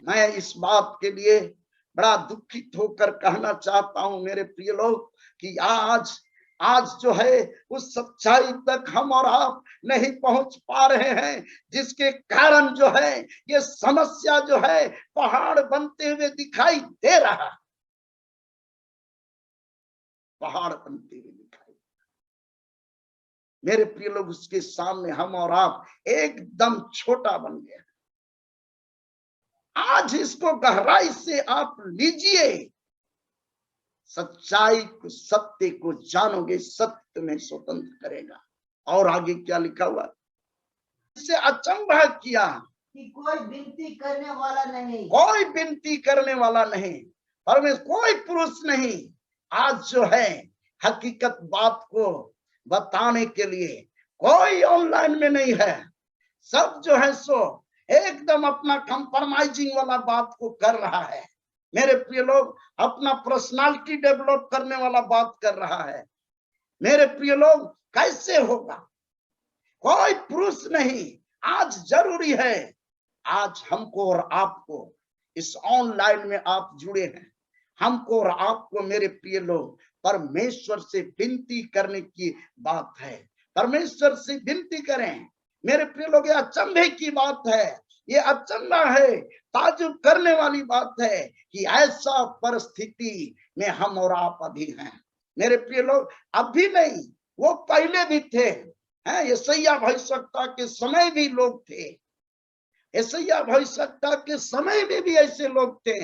मैं इस बात के लिए बड़ा दुखित होकर कहना चाहता हूं मेरे प्रिय लोग कि आज जो है उस सच्चाई तक हम और आप नहीं पहुंच पा रहे हैं, जिसके कारण जो है ये समस्या जो है पहाड़ बनते हुए दिखाई दे रहा, पहाड़ बनते हुए दिखाई। मेरे प्रिय लोग, उसके सामने हम और आप एकदम छोटा बन गए। आज इसको गहराई से आप लीजिए, सच्चाई को, सत्य को जानोगे, सत्य में स्वतंत्र करेगा। और आगे क्या लिखा हुआ, इससे अचंभा किया कि कोई विनती करने वाला नहीं, कोई विनती करने वाला नहीं, परमेश्वर कोई पुरुष नहीं आज जो है हकीकत बात को बताने के लिए कोई ऑनलाइन में नहीं है। सब जो है सो एकदम अपना कंप्रोमाइजिंग वाला बात को कर रहा है। मेरे प्रिय लोग, अपना पर्सनालिटी डेवलप करने वाला बात कर रहा है। मेरे प्रिय लोग, कैसे होगा? कोई पुरुष नहीं। आज जरूरी है, आज हमको और आपको, इस ऑनलाइन में आप जुड़े हैं, हमको और आपको मेरे प्रिय लोग परमेश्वर से विनती करने की बात है। परमेश्वर से विनती करें। मेरे प्रिय लोग, ये अचंभे की बात है, ये अचंभा है, ताजुब करने वाली बात है कि ऐसा परिस्थिति में हम और आप अभी हैं। मेरे प्रिय लोग, अभी नहीं, वो पहले भी थे। यशायाह भविष्यवक्ता के समय भी लोग थे, यशायाह भविष्यवक्ता के समय में भी ऐसे लोग थे।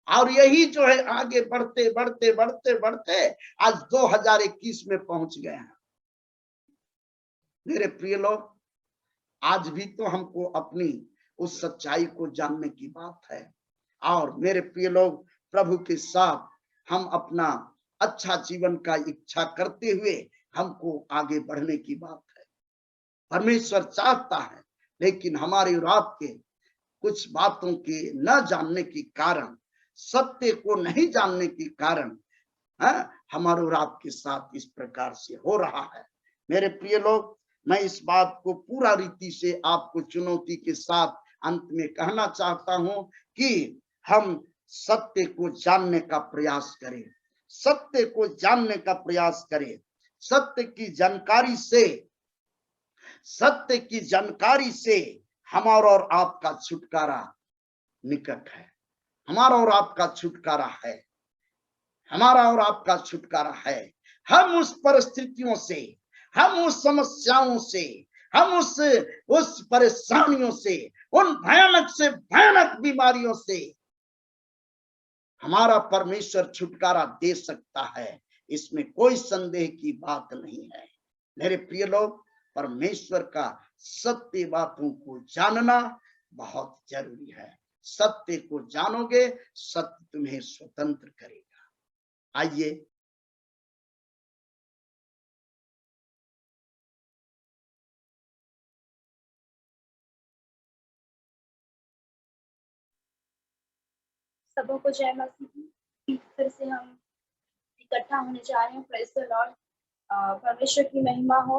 और यही जो है आगे बढ़ते बढ़ते बढ़ते बढ़ते आज 2021 में पहुंच गए हैं। मेरे प्रिय लोग, आज भी तो हमको अपनी उस सच्चाई को जानने की बात है। और मेरे प्रिय लोग, प्रभु के साथ हम अपना अच्छा जीवन का इच्छा करते हुए हमको आगे बढ़ने की बात है। परमेश्वर चाहता है, लेकिन हमारे और आपके कुछ बातों के न जानने के कारण, सत्य को नहीं जानने के कारण हमारे और आपके साथ इस प्रकार से हो रहा है। मेरे प्रिय लोग, मैं इस बात को पूरा रीति से आपको चुनौती के साथ अंत में कहना चाहता हूं कि हम सत्य को जानने का प्रयास करें, सत्य को जानने का प्रयास करें। सत्य की जानकारी से हमारा और आपका छुटकारा निकट है। हमारा और आपका छुटकारा है, हमारा और आपका छुटकारा है। हम उस परिस्थितियों से, हम उस समस्याओं से, हम उस परेशानियों से, उन भयानक से भयानक बीमारियों से हमारा परमेश्वर छुटकारा दे सकता है, इसमें कोई संदेह की बात नहीं है। मेरे प्रिय लोग, परमेश्वर का सत्य बातों को जानना बहुत जरूरी है। सत्य को जानोगे, सत्य तुम्हें स्वतंत्र करेगा। आइए सबों को जय मसीह। फिर से हम इकट्ठा होने जा रहे हैं। Praise the Lord. परमेश्वर की महिमा हो।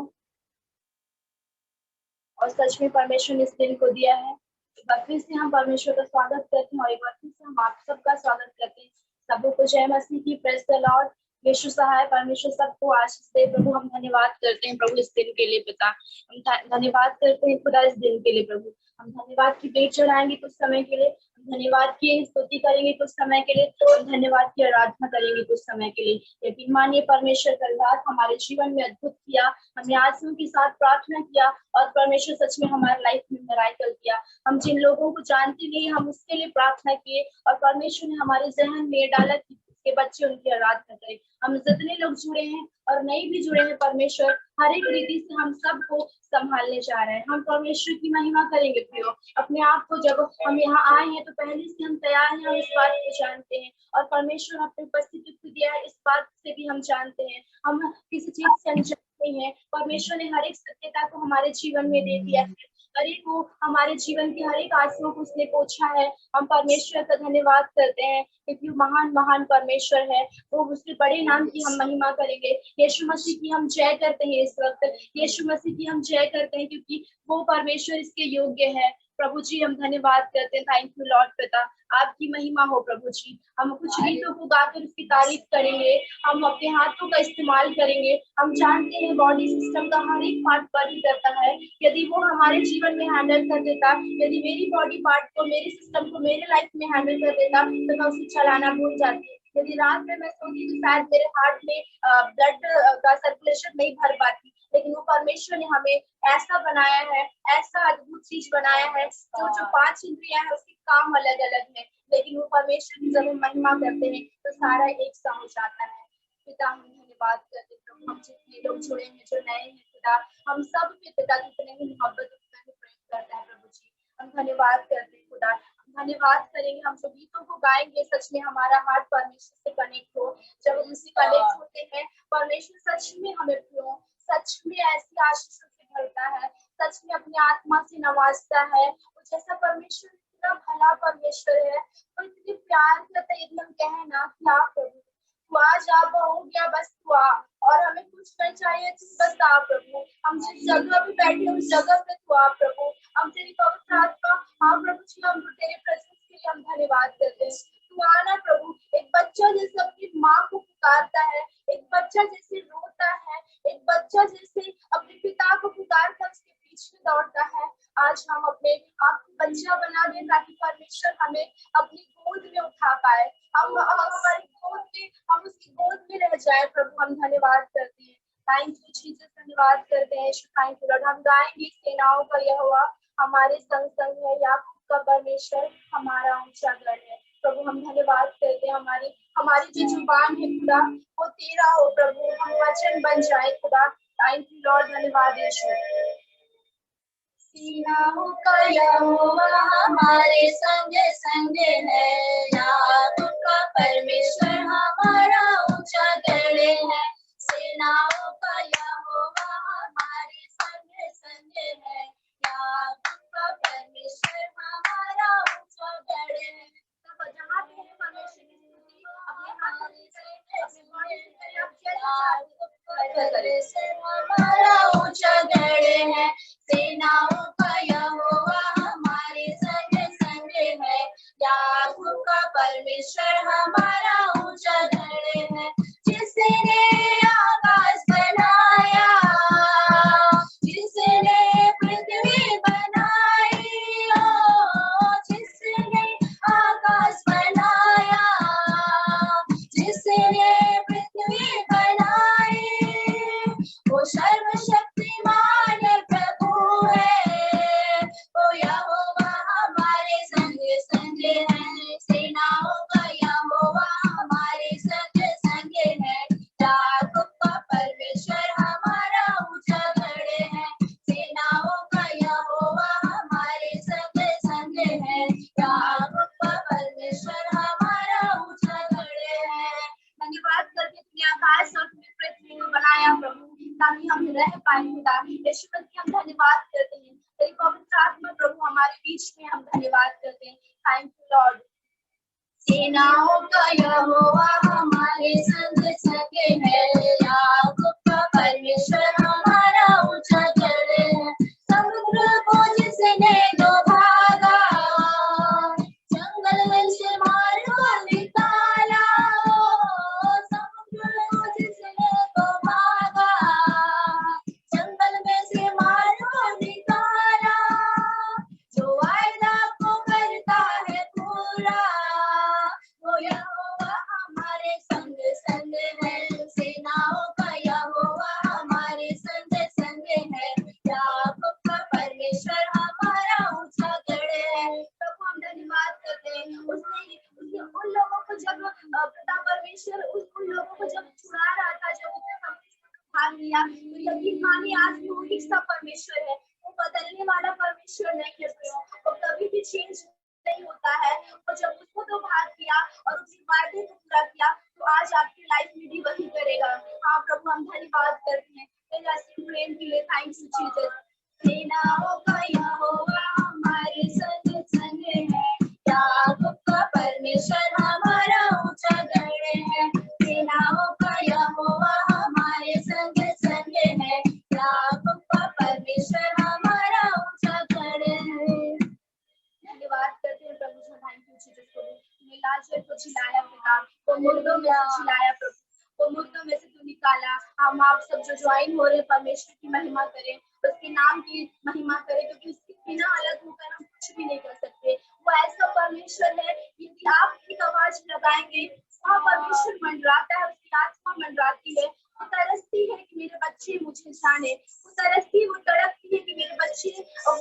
और सच में परमेश्वर ने इस दिन को दिया है। एक बार फिर से हम परमेश्वर का स्वागत करते हैं और एक बार फिर से हम आप सबका स्वागत करते हैं। सबों को जय मसीह की। Praise the Lord. यीशु सहाय, परमेश्वर सबको आशीष दे। प्रभु, हम धन्यवाद करते हैं प्रभु इस दिन के लिए। पिता, हम धन्यवाद करते हैं खुदा इस दिन के लिए। प्रभु, हम धन्यवाद की भेंट चढ़ाएंगे कुछ समय के लिए, धन्यवाद की स्तुति करेंगे कुछ समय के लिए, और धन्यवाद की आराधना करेंगे कुछ समय के लिए। यकीन मानिए परमेश्वर कल रात हमारे जीवन में अद्भुत किया, हमने आंसू के साथ प्रार्थना किया और परमेश्वर सच में हमारे लाइफ में मिराकल किया। हम जिन लोगों को जानते नहीं, हम उसके लिए प्रार्थना किए और परमेश्वर ने हमारे जहन में डाला कि के बच्चे उनकी आराधना करें। हम जितने लोग जुड़े हैं और नहीं भी जुड़े हैं, परमेश्वर हर एक रीति से हम सबको संभालने जा रहे हैं। हम परमेश्वर की महिमा करेंगे। प्रियो, अपने आप को, जब हम यहाँ आए हैं तो पहले से हम तैयार हैं, हम इस बात को जानते हैं और परमेश्वर अपनी उपस्थिति को दिया है, इस बात से भी हम जानते हैं। हम किसी चीज से अनजान नहीं है। परमेश्वर ने हर एक सत्यता को हमारे जीवन में दे दिया है। हर एक को, हमारे जीवन की हर एक आंसुओं को उसने पोंछा है। हम परमेश्वर का धन्यवाद करते हैं क्योंकि महान महान परमेश्वर है। वो उसके बड़े नाम की हम महिमा करेंगे। यीशु मसीह की हम जय करते हैं इस वक्त। यीशु मसीह की हम जय करते हैं क्योंकि वो परमेश्वर इसके योग्य है। प्रभु जी हम धन्यवाद करते हैं। थैंक यू लॉर्ड पिता, आपकी महिमा हो प्रभु जी। हम कुछ गीतों को गाकर उसकी तारीफ करेंगे, हम अपने हाथों का इस्तेमाल करेंगे। हम जानते हैं बॉडी सिस्टम का हर एक पार्ट वर्क करता है। यदि वो हमारे जीवन में हैंडल कर देता, यदि मेरी बॉडी पार्ट को, मेरे सिस्टम को मेरे लाइफ में हैंडल कर देता, तो मैं उसे चलाना भूल जाती। यदि रात में मैं सोती तो शायद मेरे हार्ट में ब्लड का सर्कुलेशन नहीं भर पाती, लेकिन वो परमेश्वर ने हमें ऐसा बनाया है, ऐसा अद्भुत चीज बनाया है। जो 5 इंद्रियां है उसके काम अलग अलग है, लेकिन वो परमेश्वर की जब हम महिमा करते हैं तो सारा एक सा हो जाता है। पिता हम धन्यवाद करते हैं, हम जितने लोग जुड़े हैं, जो नए हैं पिता, हम सब पे पिता कितने ही मोहब्बत, उतना ही प्रेम करता है प्रभु जी। हम धन्यवाद करते हैं खुदा, धन्यवाद करेंगे। हम जो गीतों को गाएंगे सच में हमारा हार्ट परमेश्वर से कनेक्ट हो। जब हम उससे कनेक्ट होते हैं, परमेश्वर सच में हमें सच में ऐसी आशीषों से भरता है, सच में अपनी आत्मा से नवाजता है। वो जैसा परमेश्वर इतना भला परमेश्वर है, वो इतने प्यार करता है। यदि हम कहें ना कि आप प्रभु तू आ जा, हो गया बस तू आ, और हमें कुछ नहीं चाहिए तू बस आ प्रभु। हम जिस जगह पे बैठे उस जगह पे तू आ प्रभु। हम तेरी पवित्र आत्मा, हाँ प्रभु जी, हम तेरे प्रेजेंस के लिए हम धन्यवाद करते हैं। तू आना प्रभु। एक बच्चा जैसे अपनी माँ को पुकारता है, एक बच्चा जैसे रोता है, एक बच्चा जैसे अपने पिता को पुकारता है, उसके पीछे दौड़ता है। आज हम अपने आप को बच्चा बना दें ताकि परमेश्वर हमें अपनी गोद में उठा पाए। हम हमारी गोद में, हम उसकी गोद में रह जाए प्रभु। हम धन्यवाद करते हैं। थैंक यू जीसस, धन्यवाद करते हैं। Thank you Lord. हम गाएंगे सेनाओं का यहोवा हमारे संग संग है, याकूब का परमेश्वर हमारा ऊंचा गढ़ है। प्रभु हम धन्यवाद करते हैं। हमारी जो जुबान है खुदा वो तेरा हो प्रभु, हम वचन बन जाए खुदा। थैंक यू लॉर्ड, धन्यवाद यीशु। सेनाओं का यहोवा हमारे संग संग है, याकूब का परमेश्वर हमारा ऊंचा गढ़ है। सेनाओं का यहोवा हमारे संग संग है, याकूब का परमेश्वर हमारा ऊंचा गढ़ है। तो जहाँ भी है परमेश्वर की स्तुति अपने हाथों से परमेश्वर हमारा ऊंचा गढ़ है। सेनाओं का यहोवा हमारे संग संग है, याकूब का परमेश्वर हमारा ऊंचा गढ़ है। जिसने आकाश बनाया, जिसने पृथ्वी बनाई, ओ जिसने आकाश बनाया, जिसने पृथ्वी बनाई, वो सर्वशक्तिमान प्रभु है। वो यहोवा हमारे संग संग है, सेनाओं का यहोवा हमारे संग संग है, याकूब का परमेश्वर हमारा ऊंचा गढ़ है। सेनाओं का यहोवा हमारे संग संग है, याकूब का परमेश्वर हमारा ऊंचा गढ़ है। धन्यवाद करके तूने आकाश और तूने पृथ्वी को बनाया प्रभु, ताकि हम रह पाए खुदा। यीशु मसीह हम धन्यवाद करते हैं। तेरी पवित्र आत्मा प्रभु हमारे बीच में, हम धन्यवाद करते हैं। Thank you Lord. सेनाओं का यहोवा हमारे संग संग है, याकूब का परमेश्वर हमारा ऊंचा गढ़ है। समुद्र को जिसने दो भागा, जंगल में से मार को निकाला, समुद्र को जिसने दो भागा, जंगल में से मार को निकाला, जो वायदा को करता है पूरा, वो यहोवा हमारे संग संग है। सेनाओं का यहोवा हमारे संग संग है, याकूब का परमेश्वर हमारा ऊंचा गढ़ है। प्रभु हम धन्यवाद करते हैं। उसने उन लोगों को जब पिता परमेश्वर उन लोगों को जब छुड़ा रहा था, जब उसने भाग लिया, तो यकीन मानिए आज भी वही सा परमेश्वर है। वो बदलने वाला परमेश्वर नहीं है, वो कभी भी चेंज नहीं होता है। और जब उसको तो भाग किया और उसके वायदे को पूरा किया, तो आज आपकी लाइफ में भी वही करेगा। हाँ प्रभु हम धन्यवाद करते हैं प्रेम के लिए। Thank you Jesus. सेनाओं का यहोवा हमारे संग संग है, याकूब का परमेश्वर हमारा ऊंचा गढ़ है। सेनाओं का यहोवा हमारे संग संग है, याकूब का परमेश्वर हमारा ऊंचा गढ़ है। लाजर को जिलाया पिता, वो मुर्दों में से जिलाया प्रभु, वो मुर्दों में से तू निकाला। हम आप सब जो ज्वाइन हो रहे परमेश्वर की महिमा करें, उसके नाम की महिमा करें, क्योंकि उसके बिना अलग होकर हम कुछ भी नहीं कर सकते। वो ऐसा परमेश्वर है, यदि आप एक आवाज लगाएंगे वहाँ परमेश्वर मंडराता है, उसकी आत्मा मंडराती है। वो तरसती है कि मेरे बच्चे मुझे जाने, वो तरसती, वो तड़पती है कि मेरे बच्चे,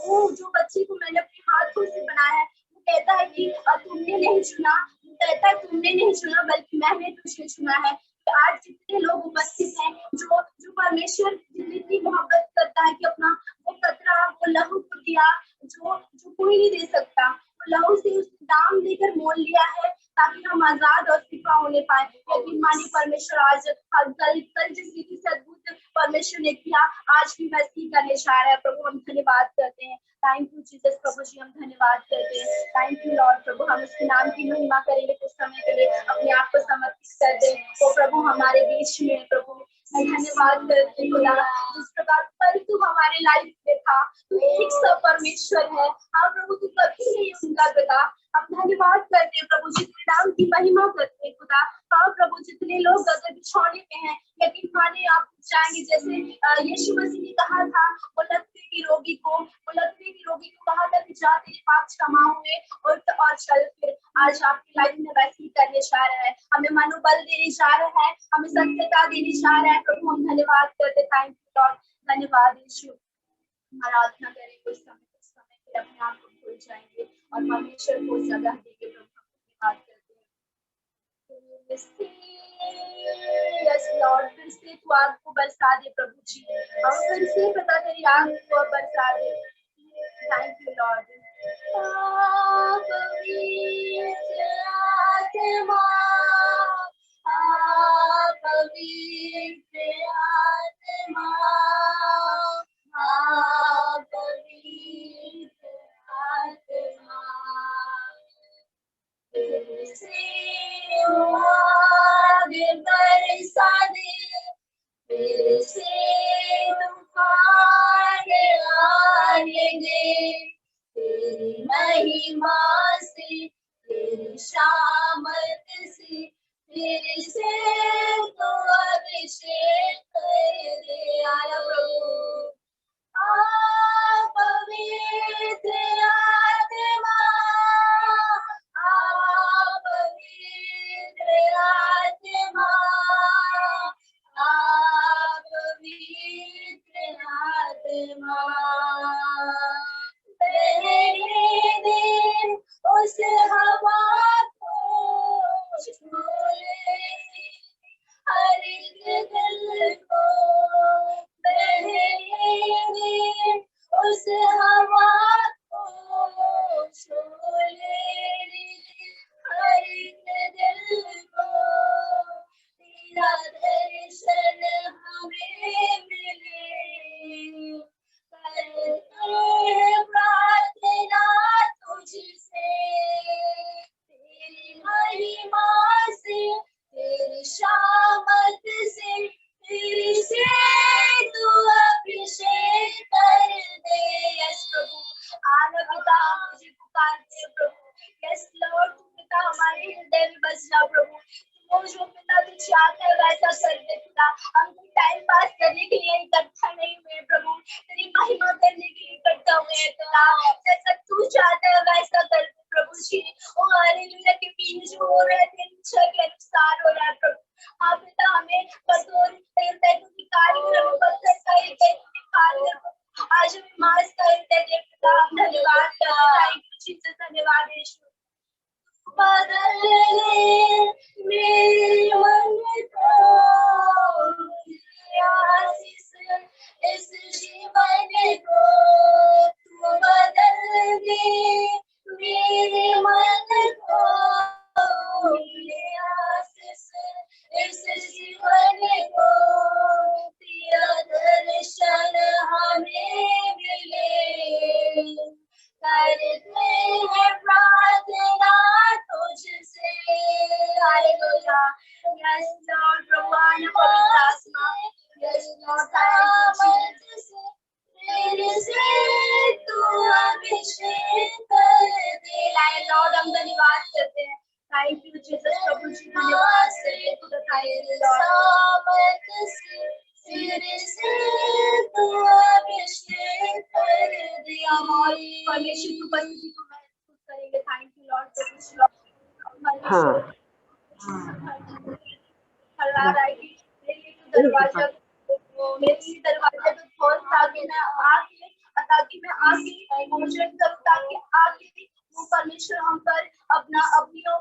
वो जो बच्चे को मैंने अपने हाथों से बनाया है, वो कहता है कि तुमने नहीं चुना, वो कहता है तुमने नहीं चुना बल्कि मैंने तुझे चुना है। तो आज जितने लोग उपस्थित हैं जो जो परमेश्वर जितनी मोहब्बत करता है कि अपना वो कतरा, वो लहू को दिया, जो जो कोई नहीं दे सकता, वो लहू से उसने दाम देकर मोल लिया है ताकि हम आजाद और शिफा होने पाए। यदि मानी परमेश्वर आज कल जिस रीति से अद्भुत परमेश्वर ने किया, आज भी वैसे ही करने जा रहा है। प्रभु हम धन्यवाद करते हैं। Thank you Jesus. प्रभु जी हम धन्यवाद करते हैं। Thank you lord. प्रभु हम उसके नाम की महिमा करेंगे, कुछ समय के लिए अपने आप को समर्पित कर दें। तो प्रभु हमारे बीच में, प्रभु मैं धन्यवाद करती हूँ खुदा, जिस प्रकार पर तू हमारे लाइफ में था, तू एक सा परमेश्वर है। हाँ प्रभु तू कभी नहीं उनका पिता। हम धन्यवाद करते हैं प्रभु जी, तेरे नाम की महिमा करते हैं खुदा। हाँ प्रभु जितने लोग अगर बिछौने में हैं, यकीन माने आप जाएंगे, जैसे यीशु मसीह ने कहा था वो लकवे के रोगी को कहा था कि जा तेरे पाप क्षमा हुए और चल फिर। आज आपकी लाइफ में वैसे ही करने जा रहा है, हमें मनोबल देने जा रहा है, हमें सत्यता देने जा रहा है। प्रभु हम धन्यवाद करते, थैंक यू लॉर्ड। धन्यवाद यीशु। आराधना करें कुछ समय फिर अपने आप को भूल जाएंगे और परमेश्वर को जगह देंगे। प्रभु धन्यवाद करते हैं। यस लॉर्ड, फिर से तू आग को बरसा दे प्रभु जी, और फिर से पता तेरी आग को बरसा दे। Thank you Lord. तेरी महिमा से, तेरी शामत से, तेरे से तो अभिषेक कर दे। आया प्रभु पवित्र आत्मा, पवित्र आत्मा, पवित्र आत्मा, उस हवा को छूले, हर एक दिल को बहने, उस हवा को छूले, हर एक दिल को तेरा दर्शन हमें मिले। प्रार्थना तुझसे, तेरी महिमा से, तेरी शामत से, तेरी से तू अभिषेक कर दे। यस प्रभु आना पिता, मुझे पुकारते प्रभु। यस लॉर्ड तू पिता हमारे हृदय में बस जा प्रभु। वो जो पिता तू चाहता है वैसा कर दे पिता। हम टाइम पास करने के लिए इकट्ठा नहीं हुए प्रभु, तेरी महिमा करने के लिए इकट्ठा हुए हैं पिता। जैसा तू चाहता है वैसा कर दे प्रभु जी। ओ हालेलुया के बीच जो हो रहे थे इच्छा के अनुसार हो रहा है प्रभु। हाँ पिता हमें कठोर हृदय को निकाल, हमें पत्थर का हृदय को निकाल, आज हमें मांस का हृदय दे पिता। हम धन्यवाद करते हैं, थैंक यू जीसस। धन्यवाद यीशु। बदल ले मेरे मन को, आशीष इस जीवन को तू बदल दे मेरे मन को, आशीष इस जीवन को तेरा दर्शन हमें मिले। करते हैं प्रार्थना तुझसे। हालेलुया। यस लॉर्ड प्रभु आना पवित्र आत्मा। Yes Lord thank you Jesus. तेरे से तू अभिषेक कर दे। लॉर्ड हम धन्यवाद करते हैं, थैंक यू जीसस प्रभु जी, धन्यवाद करते हैं खुदा, थैंक यू लॉर्ड। परमेश्वर की उपस्थिति को महसूस करेंगे। थैंक यू लॉर्ड हाँ हल्ला रहा है कि मेरे दरवाजा तो खोल ताकि मैं आके भोजन करूं, ताकि आके वो परमेश्वर हम पर अपनी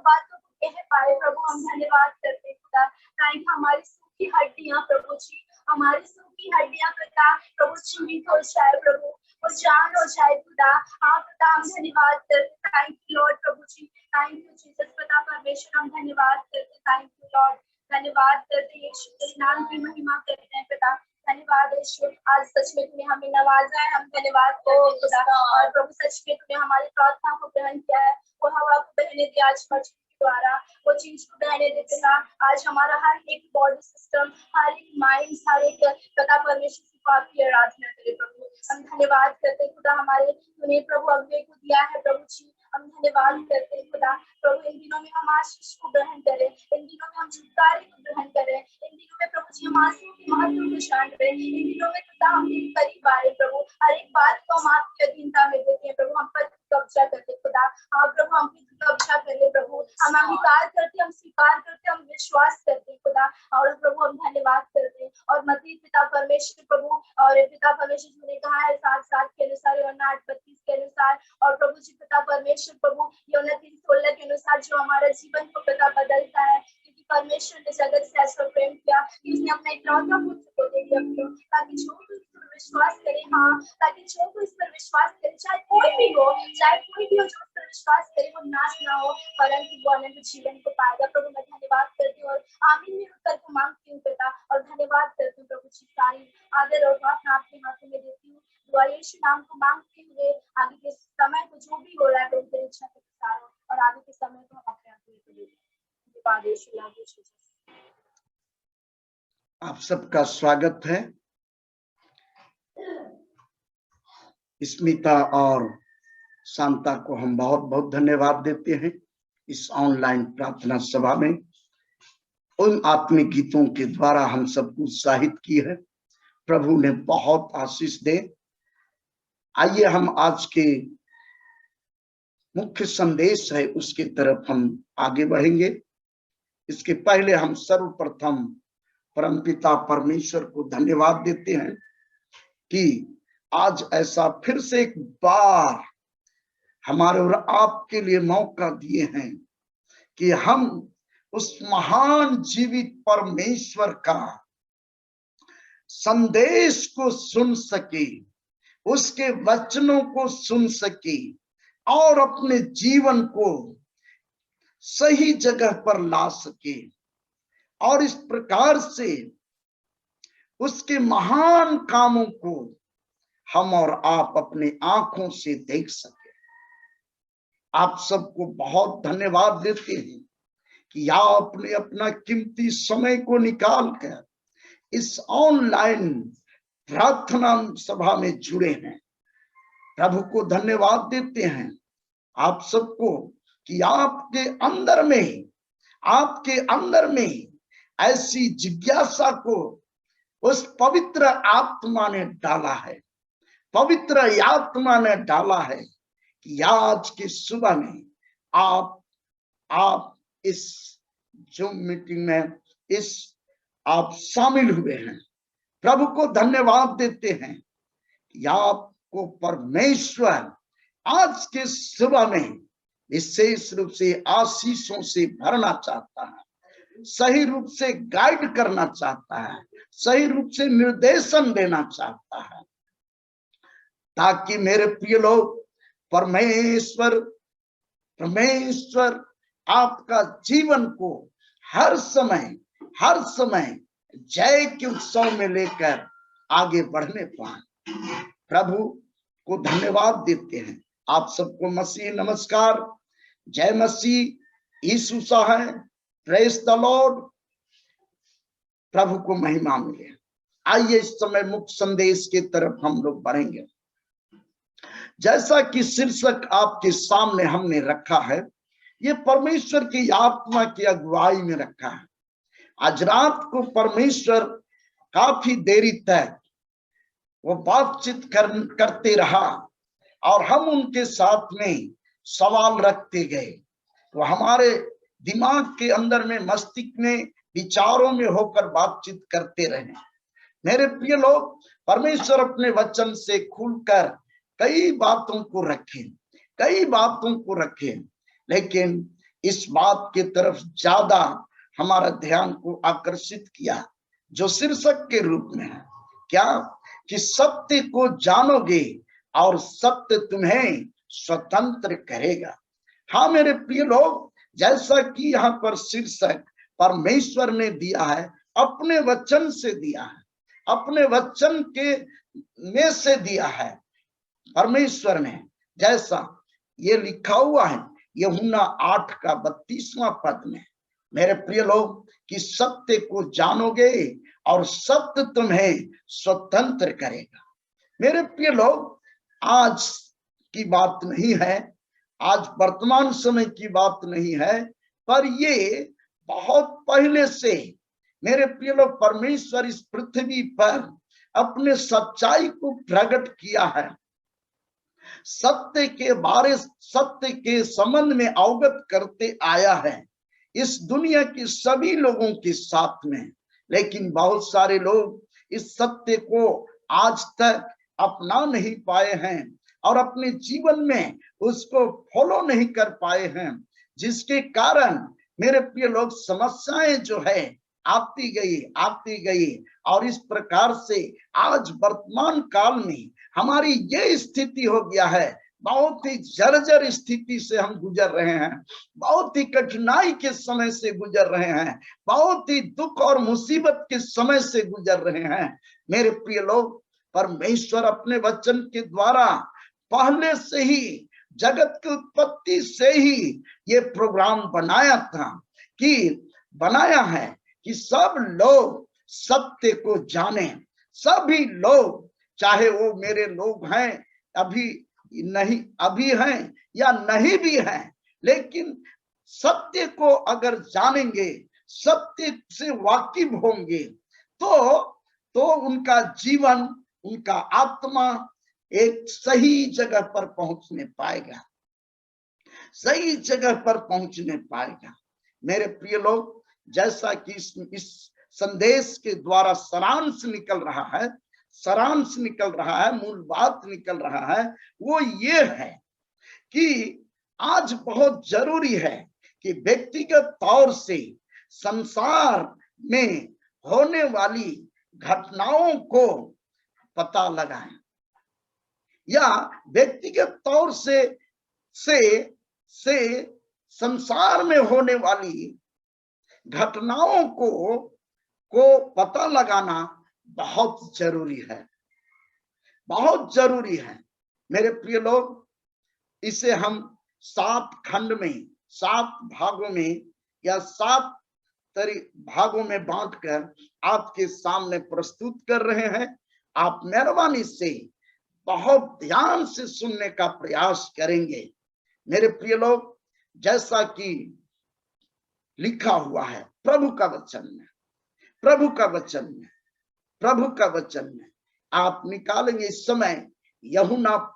बातों को कह पाए। प्रभु हम धन्यवाद करते हैं खुदा, ताकि हमारी सूखी हड्डियां प्रभु जी, हमारी सूखी हड्डियां पिता प्रभु जीवित हो जाए, प्रभु वो जान हो जाए खुदा। हाँ पिता हम धन्यवाद करते, थैंक यू लॉर्ड प्रभु जी, थैंक यू जीसस पिता परमेश्वर हम धन्यवाद करते, थैंक यू लॉर्ड, धन्यवाद करते यीशु तेरे नाम की महिमा करते हैं पिता। धन्यवाद यीशु, आज सच में तूने हमें नवाजा है, हम धन्यवाद करते हैं खुदा। और प्रभु सच में तूने हमारी प्रार्थना को ग्रहण किया है, वो हवा को बहने दिया आज मछली के द्वारा, वो चीज को बहने दे पिता। आज हमारा हर एक बॉडी सिस्टम, हर एक माइंड, हर एक पिता परमेश्वर की आपकी आराधना करे प्रभु। हम धन्यवाद करते हैं खुदा, हमारे तूने प्रभु अगुवे को दिया है प्रभु जी, हम धन्यवाद करते हैं खुदा। प्रभु इन दिनों में हम आशीष को ग्रहण करें, इन दिनों में हम छुटकारे को ग्रहण करें, इन दिनों में प्रभु जी हम आंसू के महत्व को जान रहे, इन दिनों में खुदा हम तेरे करीब आए प्रभु, हर एक बात को हम आपकी अधीनता में देते हैं प्रभु। हम पर कब्जा करते खुदा, हाँ प्रभु हम पर कब्जा कर ले प्रभु। हम अंगीकार करते, हम स्वीकार करते, हम विश्वास करते खुदा। और प्रभु हम धन्यवाद करते और मसीह पिता परमेश्वर प्रभु, और पिता परमेश्वर जी ने कहा है 7:7 के अनुसार, यूहन्ना 8:32 के अनुसार, और प्रभु जी पिता परमेश्वर प्रभु यूहन्ना 3:16 के अनुसार जो हमारे जीवन को पिता बदलता है, क्योंकि परमेश्वर ने जगत से ऐसा प्रेम किया कि उसने अपने इकलौता पुत्र को दे दिया प्रभु, ताकि जो कोई इस पर विश्वास करे, हाँ ताकि जो कोई इस पर विश्वास करे, चाहे कोई भी हो जो इस पर विश्वास करे, वो नाश ना हो परंतु वो अनंत जीवन को पाएगा। प्रभु मैं धन्यवाद करती हूँ और आमीन में उत्तर को मांगती हूँ पिता, और धन्यवाद करती हूँ प्रभु जी। सारी आदर और प्रार्थना आपके हाथों में देती हूँ, दुआ यीशु नाम को मांगते हुए आगे के समय को जो भी हो रहा है प्रभु तेरी इच्छा के अनुसार हो, और आगे के समय को हम अपने हाथों में देते हैं। आप सबका स्वागत है। स्मिता और शांता को हम बहुत बहुत धन्यवाद देते हैं इस ऑनलाइन प्रार्थना सभा में, उन आत्मिक गीतों के द्वारा हम सबको उत्साहित की है। प्रभु ने बहुत आशीष दे। आइए हम आज के मुख्य संदेश है उसकी तरफ हम आगे बढ़ेंगे। इसके पहले हम सर्वप्रथम परमपिता परमेश्वर को धन्यवाद देते हैं कि आज ऐसा फिर से एक बार हमारे और आपके लिए मौका दिए हैं कि हम उस महान जीवित परमेश्वर का संदेश को सुन सके, उसके वचनों को सुन सके और अपने जीवन को सही जगह पर ला सके, और इस प्रकार से उसके महान कामों को हम और आप अपने आंखों से देख सके। आप सबको बहुत धन्यवाद देते हैं कि आपने अपना कीमती समय को निकाल कर इस ऑनलाइन प्रार्थना सभा में जुड़े हैं। प्रभु को धन्यवाद देते हैं आप सबको कि आपके अंदर में ऐसी जिज्ञासा को उस पवित्र आत्मा ने डाला है, पवित्र आत्मा ने डाला है कि आज की सुबह में आप इस जूम मीटिंग में आप शामिल हुए हैं। प्रभु को धन्यवाद देते हैं कि आपको परमेश्वर आज के सुबह में विशेष रूप से आशीषों से भरना चाहता है, सही रूप से गाइड करना चाहता है, सही रूप से निर्देशन देना चाहता है, ताकि मेरे प्रिय लोग परमेश्वर आपका जीवन को हर समय जय के उत्सव में लेकर आगे बढ़ने पाए। प्रभु को धन्यवाद देते हैं। आप सबको मसीह नमस्कार, जय मसीह, यीशु है, प्रेज द लॉर्ड। प्रभु को महिमा मिले। आइए इस समय मुख्य संदेश की तरफ हम लोग बढ़ेंगे। जैसा कि शीर्षक आपके सामने हमने रखा है, ये परमेश्वर की आत्मा की अगुवाई में रखा है। आज रात को परमेश्वर काफी देरी तक वो बातचीत करते रहा और हम उनके साथ में सवाल रखते गए। वो हमारे दिमाग के अंदर में, मस्तिष्क में, विचारों में होकर बातचीत करते रहे। मेरे प्रिय लोग, परमेश्वर अपने वचन से खुलकर कई बातों को रखे, लेकिन इस बात की तरफ ज्यादा हमारा ध्यान को आकर्षित किया जो शीर्षक के रूप में है, क्या कि सत्य को जानोगे और सत्य तुम्हें स्वतंत्र करेगा। हाँ मेरे प्रिय लोग, जैसा कि यहाँ पर शीर्षक परमेश्वर ने दिया है, अपने वचन से दिया है, अपने वचन के में से दिया है परमेश्वर ने। जैसा ये लिखा हुआ है यूहन्ना 8 का 32वां पद में, मेरे प्रिय लोग, कि सत्य को जानोगे और सत्य तुम्हें स्वतंत्र करेगा। मेरे प्रिय लोग, आज की बात नहीं है, आज वर्तमान समय की बात नहीं है, पर ये बहुत पहले से मेरे प्रिय लोग परमेश्वर इस पृथ्वी पर अपने सच्चाई को प्रकट किया है। सत्य के संबंध में अवगत करते आया है इस दुनिया के सभी लोगों के साथ में। लेकिन बहुत सारे लोग इस सत्य को आज तक अपना नहीं पाए हैं और अपने जीवन में उसको फॉलो नहीं कर पाए हैं, जिसके कारण मेरे प्रिय लोग समस्याएं जो है आती गई और इस प्रकार से आज वर्तमान काल में हमारी ये स्थिति हो गया है। बहुत ही जर्जर स्थिति से हम गुजर रहे हैं, बहुत ही कठिनाई के समय से गुजर रहे हैं, बहुत ही दुख और मुसीबत के समय से गुजर रहे हैं। मेरे प्रिय लोग, परमेश्वर अपने वचन के द्वारा पहले से ही, जगत की उत्पत्ति से ही ये प्रोग्राम बनाया है कि सब लोग सत्य को जाने। सभी लोग, चाहे वो मेरे लोग हैं अभी हैं या नहीं भी हैं, लेकिन सत्य को अगर जानेंगे, सत्य से वाकिफ होंगे, तो उनका जीवन, उनका आत्मा एक सही जगह पर पहुंचने पाएगा। मेरे प्रिय लोग, जैसा कि इस संदेश के द्वारा सारांश निकल रहा है, मूल बात निकल रहा है, वो ये है कि आज बहुत जरूरी है कि व्यक्तिगत तौर से संसार में होने वाली घटनाओं को पता लगाएं, या व्यक्तिगत तौर से संसार में होने वाली घटनाओं को पता लगाना बहुत जरूरी है। मेरे प्रिय लोग, इसे हम 7 खंड में, 7 भागों में या 7 भागों में बांटकर आपके सामने प्रस्तुत कर रहे हैं। आप मेहरबानी से बहुत ध्यान से सुनने का प्रयास करेंगे। मेरे प्रिय लोग, जैसा कि लिखा हुआ है प्रभु का वचन में आप निकालेंगे इस समय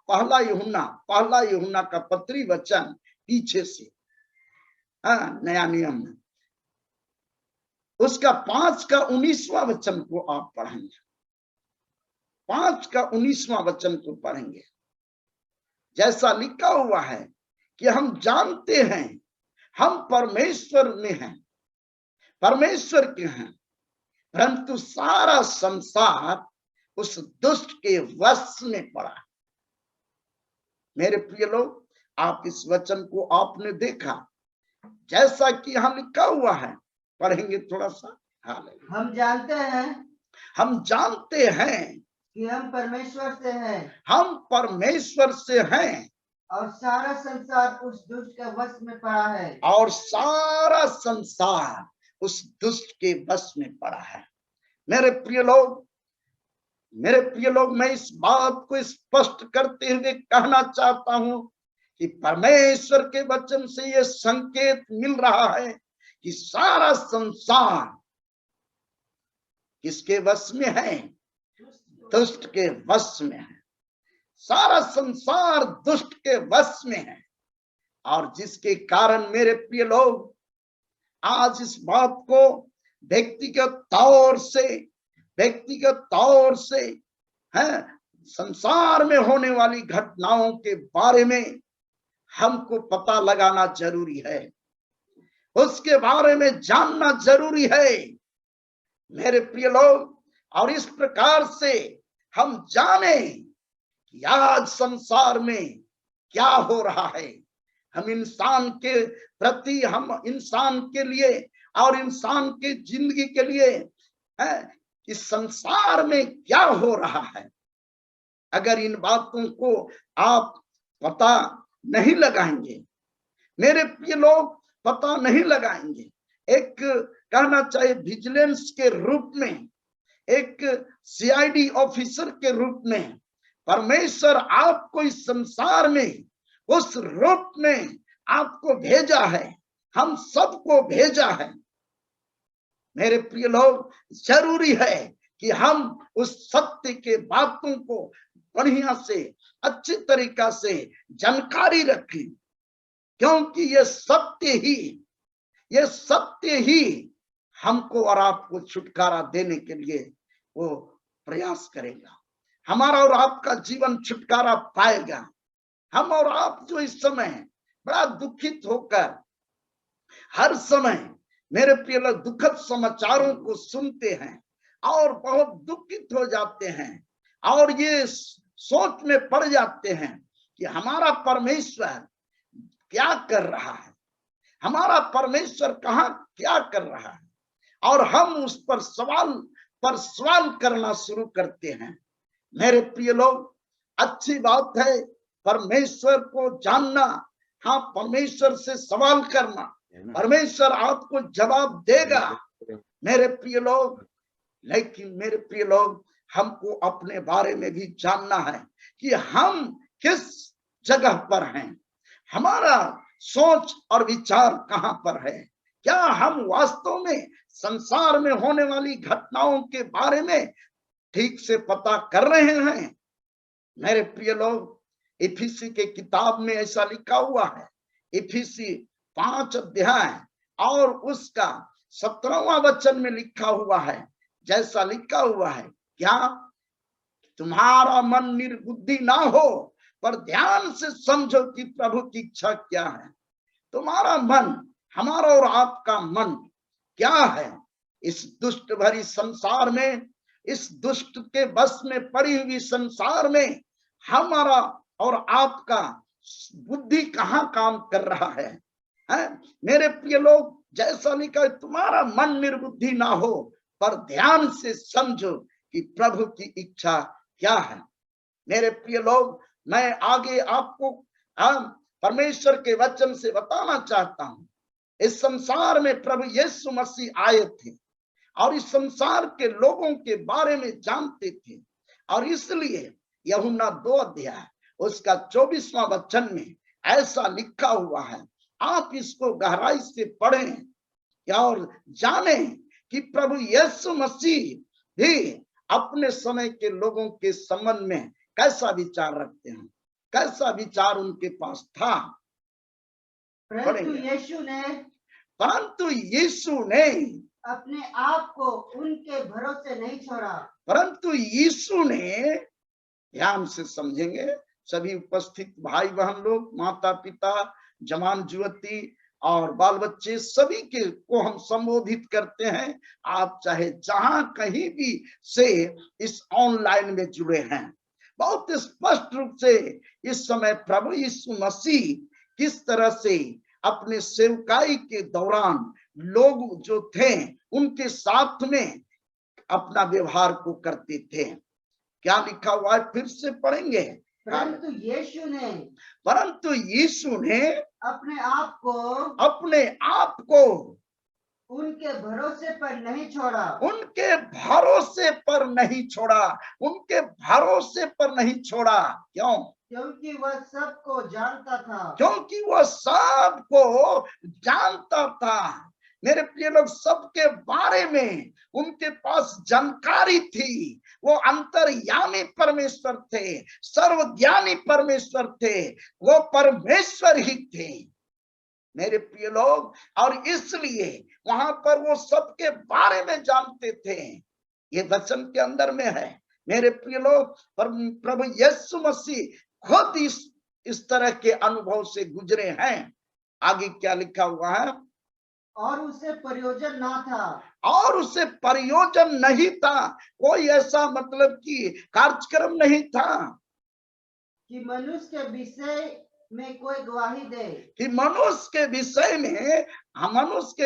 पहला यूहन्ना का पत्री वचन पीछे से, नया नियम में, उसका 5 का 19वां वचन को आप पढ़ेंगे। 5 का 19वां वचन को पढ़ेंगे। जैसा लिखा हुआ है कि हम जानते हैं हम परमेश्वर में हैं, परमेश्वर के हैं, परंतु सारा संसार उस दुष्ट के वश में पड़ा। मेरे प्रिय लोग, आप इस वचन को आपने देखा, जैसा कि यहाँ लिखा हुआ है, पढ़ेंगे थोड़ा सा। हम जानते हैं कि हम परमेश्वर से हैं, और सारा संसार उस दुष्ट के वश में पड़ा है। मेरे प्रिय लोग, मैं इस बात को स्पष्ट करते हुए कहना चाहता हूं कि परमेश्वर के वचन से ये संकेत मिल रहा है कि सारा संसार किसके वश में है? दुष्ट के वश में है। सारा संसार दुष्ट के वश में है। और जिसके कारण मेरे प्रिय लोग आज इस बात को व्यक्तिगत तौर से है संसार में होने वाली घटनाओं के बारे में हमको पता लगाना जरूरी है, उसके बारे में जानना जरूरी है मेरे प्रिय लोग। और इस प्रकार से हम जाने कि आज संसार में क्या हो रहा है, हम इंसान के प्रति, हम इंसान के लिए और इंसान के जिंदगी के लिए इस संसार में क्या हो रहा है। अगर इन बातों को आप पता नहीं लगाएंगे मेरे प्रिय लोग, पता नहीं लगाएंगे, एक कहना चाहिए विजिलेंस के रूप में, एक सीआईडी ऑफिसर के रूप में परमेश्वर आपको इस संसार में उस रूप में आपको भेजा है, हम सबको भेजा है मेरे प्रिय लोग। जरूरी है कि हम उस सत्य के बातों को बढ़िया से अच्छी तरीका से जानकारी रखें, क्योंकि ये सत्य ही हमको और आपको छुटकारा देने के लिए वो प्रयास करेगा। हमारा और आपका जीवन छुटकारा पाएगा। हम और आप जो इस समय बड़ा दुखित होकर हर समय मेरे प्रिय लोग दुखद समाचारों को सुनते हैं और बहुत दुखित हो जाते हैं और ये सोच में पड़ जाते हैं कि हमारा परमेश्वर क्या कर रहा है, हमारा परमेश्वर कहाँ क्या कर रहा है, और हम उस पर सवाल करना शुरू करते हैं। मेरे प्रिय लोग, अच्छी बात है परमेश्वर को जानना, हाँ परमेश्वर से सवाल करना, परमेश्वर आपको जवाब देगा मेरे प्रिय लोग। लेकिन मेरे प्रिय लोग, हमको अपने बारे में भी जानना है कि हम किस जगह पर हैं, हमारा सोच और विचार कहां पर है। क्या हम वास्तव में संसार में होने वाली घटनाओं के बारे में ठीक से पता कर रहे हैं? मेरे प्रिय लोग, इफिसी के किताब में ऐसा लिखा हुआ है, इफिसी 5 अध्याय और उसका 17वां वचन में लिखा हुआ है, जैसा लिखा हुआ है, क्या तुम्हारा मन निर्बुद्धि ना हो, पर ध्यान से समझो कि प्रभु की इच्छा क्या है। तुम्हारा मन, हमारा और आपका मन क्या है? इस दुष्ट भरी संसार में, इस दुष्ट के बस में पड़ी हुई संसार में हमारा और आपका बुद्धि कहाँ काम कर रहा है? मेरे प्रिय लोग, जैसा लिखा है, तुम्हारा मन निर्बुद्धि ना हो, पर ध्यान से समझो कि प्रभु की इच्छा क्या है। मेरे प्रिय लोग, मैं आगे आपको परमेश्वर के वचन से बताना चाहता हूं, इस संसार में प्रभु यीशु मसीह आए थे और इस संसार के लोगों के बारे में जानते थे, और इसलिए यूहन्ना 2 अध्याय उसका 24वां वचन में ऐसा लिखा हुआ है। आप इसको गहराई से पढ़ें और जानें कि प्रभु यीशु मसीह भी अपने समय के लोगों के संबंध में कैसा विचार रखते हैं, कैसा विचार उनके पास था। परंतु यीशु ने अपने आप को उनके भरोसे नहीं छोड़ा। परंतु यीशु ने, ध्यान से समझेंगे सभी उपस्थित भाई बहन लोग, माता पिता, जवान युवती और बाल बच्चे, सभी के को हम संबोधित करते हैं। आप चाहे जहां कहीं भी से इस ऑनलाइन में जुड़े हैं, बहुत स्पष्ट रूप से इस समय प्रभु यीशु मसीह किस तरह से अपने सेवकाई के दौरान लोग जो थे उनके साथ में अपना व्यवहार को करते थे। क्या लिखा हुआ है, फिर से पढ़ेंगे। परंतु यीशु ने अपने आप को उनके भरोसे पर नहीं छोड़ा। उनके भरोसे पर नहीं छोड़ा। उनके भरोसे पर नहीं छोड़ा। क्यों? क्योंकि वह सबको जानता था। क्योंकि वह सबको जानता था। मेरे प्रिय लोग, सबके बारे में उनके पास जानकारी थी। वो अंतर्यामी परमेश्वर थे, सर्वज्ञानी परमेश्वर थे, वो परमेश्वर ही थे मेरे प्रिय लोग। और इसलिए वहां पर वो सबके बारे में जानते थे। ये वचन के अंदर में है मेरे प्रिय लोग। प्रभु यीशु मसीह खुद इस तरह के अनुभव से गुजरे हैं। आगे क्या लिखा हुआ है? और उसे प्रयोजन ना था। और उसे प्रयोजन नहीं था, कोई ऐसा मतलब कि कार्यक्रम नहीं था कि मनुष्य के विषय में कोई गवाही दे। कि मनुष्य के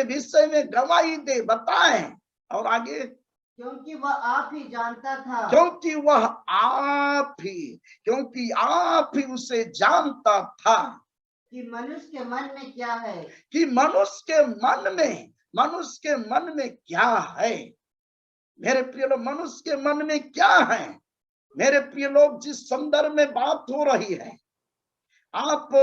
विषय में गवाही दे, बताएं। और आगे, क्योंकि वह आप ही जानता था। क्योंकि आप ही उसे जानता था कि मनुष्य के मन में क्या है। कि मनुष्य के मन में क्या है। मेरे प्रिय लोग, मनुष्य के मन में क्या है? मेरे प्रिय लोग, जिस संदर्भ में बात हो रही है, आप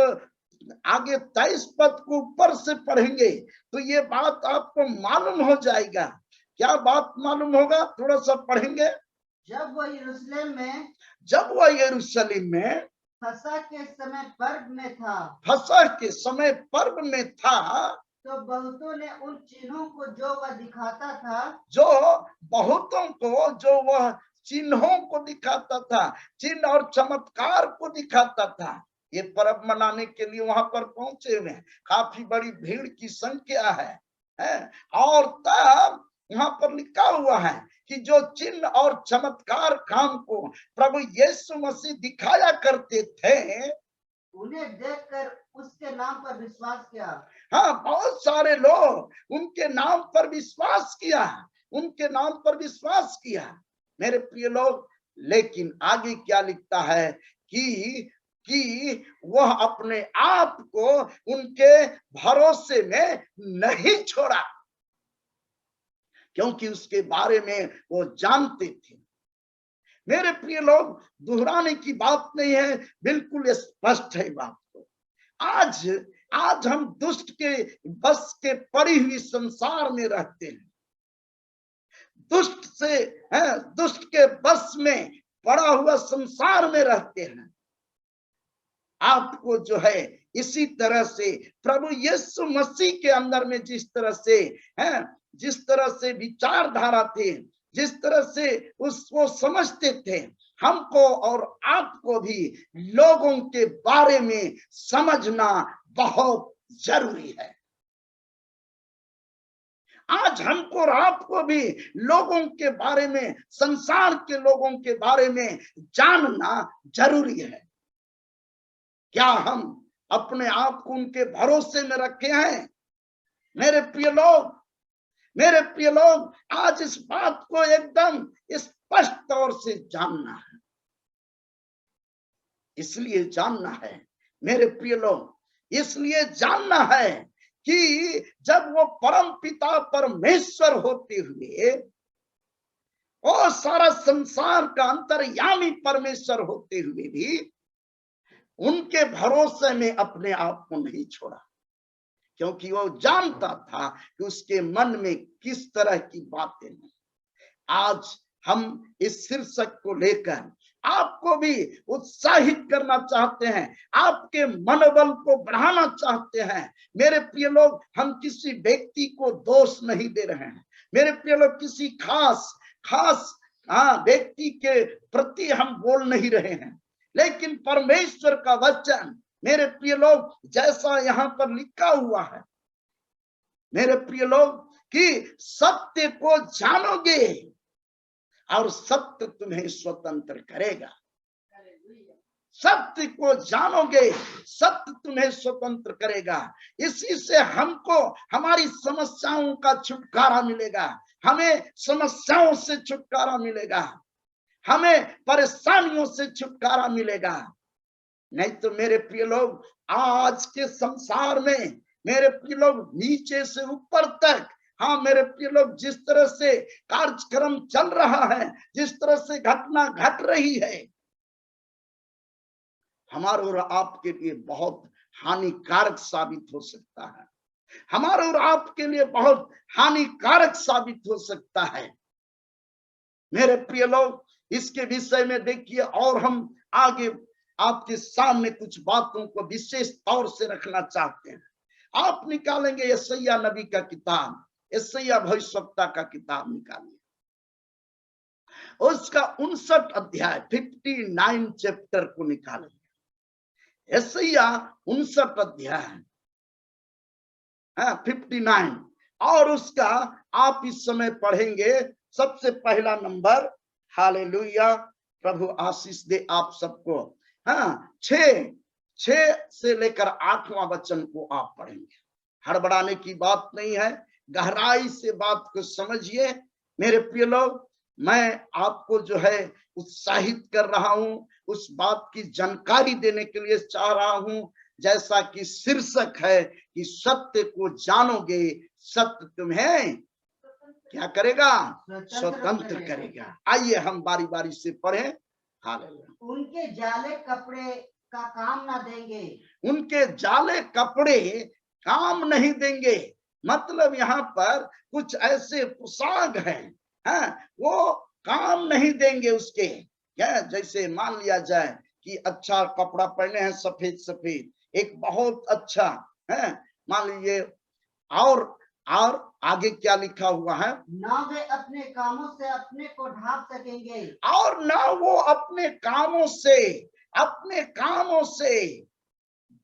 आगे 23 पद को ऊपर से पढ़ेंगे तो ये बात आपको मालूम हो जाएगा। क्या बात मालूम होगा? थोड़ा सा पढ़ेंगे। जब वह यरूशलेम में फसह के समय पर्व में था, तो बहुतों ने उन चिन्हों को जो वह दिखाता था, चिन्ह और चमत्कार को दिखाता था। ये पर्व मनाने के लिए वहां पर पहुंचे हुए हैं। काफी बड़ी भीड़ की संख्या है। और तब वहां पर लिखा हुआ है कि जो चिन्ह और चमत्कार काम को प्रभु यीशु मसीह दिखाया करते थे, उन्हें देखकर उसके नाम पर विश्वास किया। हाँ, बहुत सारे लोग उनके नाम पर विश्वास किया मेरे प्रिय लोग। लेकिन आगे क्या लिखता है कि वह अपने आप को उनके भरोसे में नहीं छोड़ा, क्योंकि उसके बारे में वो जानते थे। मेरे प्रिय लोग, दोहराने की बात नहीं है, बिल्कुल स्पष्ट है बात को। आज हम दुष्ट के बस के पड़ी हुई संसार में रहते हैं। दुष्ट के बस में पड़ा हुआ संसार में रहते हैं। आपको जो है इसी तरह से प्रभु यीशु मसीह के अंदर में जिस तरह से विचारधारा थे, जिस तरह से उसको समझते थे, हमको और आपको भी लोगों के बारे में समझना बहुत जरूरी है। आज हमको और आपको भी लोगों के बारे में, संसार के लोगों के बारे में जानना जरूरी है। क्या हम अपने आप को उनके भरोसे में रखे हैं? मेरे प्रिय लोग, आज इस बात को एकदम स्पष्ट तौर से जानना है। इसलिए जानना है मेरे प्रिय लोग, इसलिए जानना है कि जब वो परम पिता परमेश्वर होते हुए और सारा संसार का अंतर्यामी परमेश्वर होते हुए भी उनके भरोसे में अपने आप को नहीं छोड़ा, क्योंकि वो जानता था कि उसके मन में किस तरह की बातें हैं। आज हम इस शीर्षक को लेकर आपको भी उत्साहित करना चाहते हैं, आपके मनोबल को बढ़ाना चाहते हैं। मेरे प्रिय लोग, हम किसी व्यक्ति को दोष नहीं दे रहे हैं। मेरे प्रिय लोग, किसी खास व्यक्ति के प्रति हम बोल नहीं रहे हैं, लेकिन परमेश्वर का वचन मेरे प्रिय लोग, जैसा यहाँ पर लिखा हुआ है मेरे प्रिय लोग, कि सत्य को जानोगे और सत्य तुम्हें स्वतंत्र करेगा। सत्य को जानोगे, सत्य तुम्हें स्वतंत्र करेगा। इसी से हमको हमारी समस्याओं का छुटकारा मिलेगा, हमें समस्याओं से छुटकारा मिलेगा, हमें परेशानियों से छुटकारा मिलेगा। नहीं तो मेरे प्रिय लोग, आज के संसार में मेरे प्रिय लोग, नीचे से ऊपर तक, हाँ मेरे प्रिय लोग, जिस तरह से कार्यक्रम चल रहा है, जिस तरह से घटना घट रही है, हमारे और आपके लिए बहुत हानिकारक साबित हो सकता है, हमारे और आपके लिए बहुत हानिकारक साबित हो सकता है। मेरे प्रिय लोग, इसके विषय में देखिए, और हम आगे आपके सामने कुछ बातों को विशेष तौर से रखना चाहते हैं। आप निकालेंगे यशायाह नबी का किताब, यशायाह भविष्यवक्ता का किताब निकालिए, उसका 59 अध्याय 59 चैप्टर को निकालेंगे। यशायाह 59 अध्याय 59, और उसका आप इस समय पढ़ेंगे। सबसे पहला नंबर, हालेलुया, प्रभु आशीष दे आप सबको। 6 से लेकर 8वां वचन को आप पढ़ेंगे। हड़बड़ाने की बात नहीं है, गहराई से बात को समझिए। मेरे प्रिय लोग, मैं आपको जो है उत्साहित कर रहा हूं, उस बात की जानकारी देने के लिए चाह रहा हूं, जैसा कि शीर्षक है कि सत्य को जानोगे, सत्य तुम्हें क्या करेगा? स्वतंत्र करेगा। आइए हम बारी बारी से पढ़ें। हालेलुया। उनके जाले कपड़े का काम ना देंगे, उनके जाले कपड़े काम नहीं देंगे। मतलब यहाँ पर कुछ ऐसे पोशाक हैं, वो काम नहीं देंगे उसके। क्या, जैसे मान लिया जाए कि अच्छा कपड़ा पहने हैं, सफेद सफेद, एक बहुत अच्छा है, मान लीजिए, और आगे क्या लिखा हुआ है? ना वे अपने कामों से अपने को ढांप सकेंगे, और ना वो अपने कामों से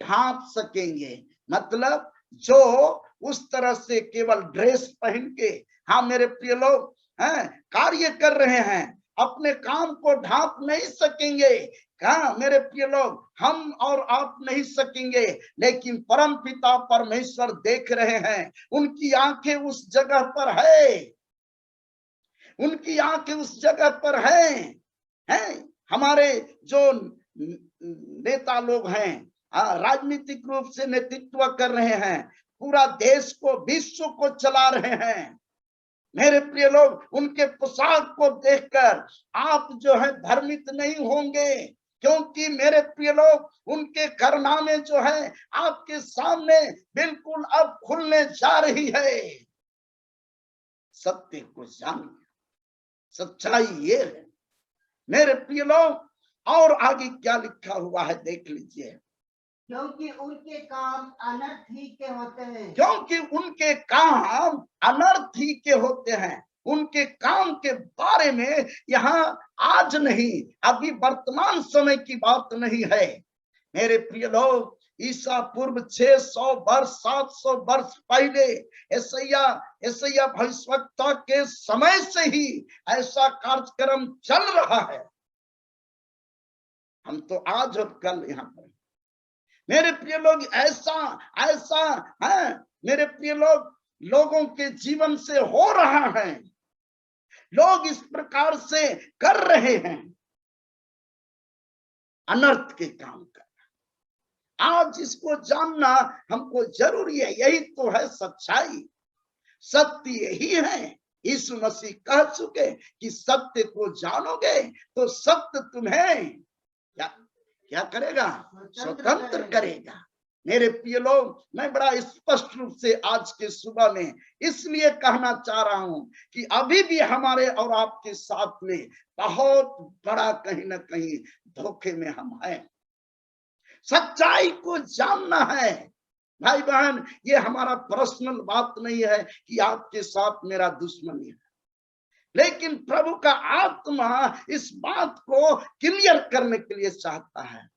ढांप सकेंगे। मतलब जो उस तरह से केवल ड्रेस पहन के, हाँ मेरे प्रिय लोग, कार्य कर रहे हैं, अपने काम को ढांप नहीं सकेंगे। हाँ मेरे प्रिय लोग, हम और आप नहीं सकेंगे, लेकिन परम पिता परमेश्वर देख रहे हैं। उनकी आंखें उस जगह पर है, उनकी आंखें उस जगह पर हैं। हमारे जो नेता लोग हैं, राजनीतिक रूप से नेतृत्व कर रहे हैं, पूरा देश को, विश्व को चला रहे हैं। मेरे प्रिय लोग, उनके पोशाक को देखकर आप जो है भ्रमित नहीं होंगे, क्योंकि मेरे प्रिय लोग, उनके कारनामे जो है आपके सामने बिल्कुल अब खुलने जा रही है। सत्य को जानिए, सच्चाई ये है मेरे प्रिय लोग। और आगे क्या लिखा हुआ है देख लीजिए। क्योंकि उनके काम अनर्थ ही के होते हैं, क्योंकि उनके काम अनर्थ ही के होते हैं। उनके काम के बारे में यहाँ आज नहीं, अभी वर्तमान समय की बात नहीं है। मेरे प्रिय लोग, ईसा पूर्व 600 वर्ष 700 वर्ष पहले यशायाह भविष्यवक्ता के समय से ही ऐसा कार्यक्रम चल रहा है। हम तो आज और कल यहाँ पर, मेरे प्रिय लोग, ऐसा है मेरे प्रिय लोग, लोगों के जीवन से हो रहा है। लोग इस प्रकार से कर रहे हैं, अनर्थ के काम करना। आज इसको जानना हमको जरूरी है। यही तो है सच्चाई, सत्य यही है। यीशु मसीह कह चुके कि सत्य को जानोगे तो सत्य तुम्हें क्या करेगा? स्वतंत्र करेगा। मेरे प्रिय लोग, मैं बड़ा स्पष्ट रूप से आज के सुबह में इसलिए कहना चाह रहा हूं कि अभी भी हमारे और आपके साथ में बहुत बड़ा कहीं ना कहीं धोखे में हम हैं। सच्चाई को जानना है भाई बहन। ये हमारा पर्सनल बात नहीं है कि आपके साथ मेरा दुश्मनी है, लेकिन प्रभु का आत्मा इस बात को क्लियर करने के लिए चाहता है।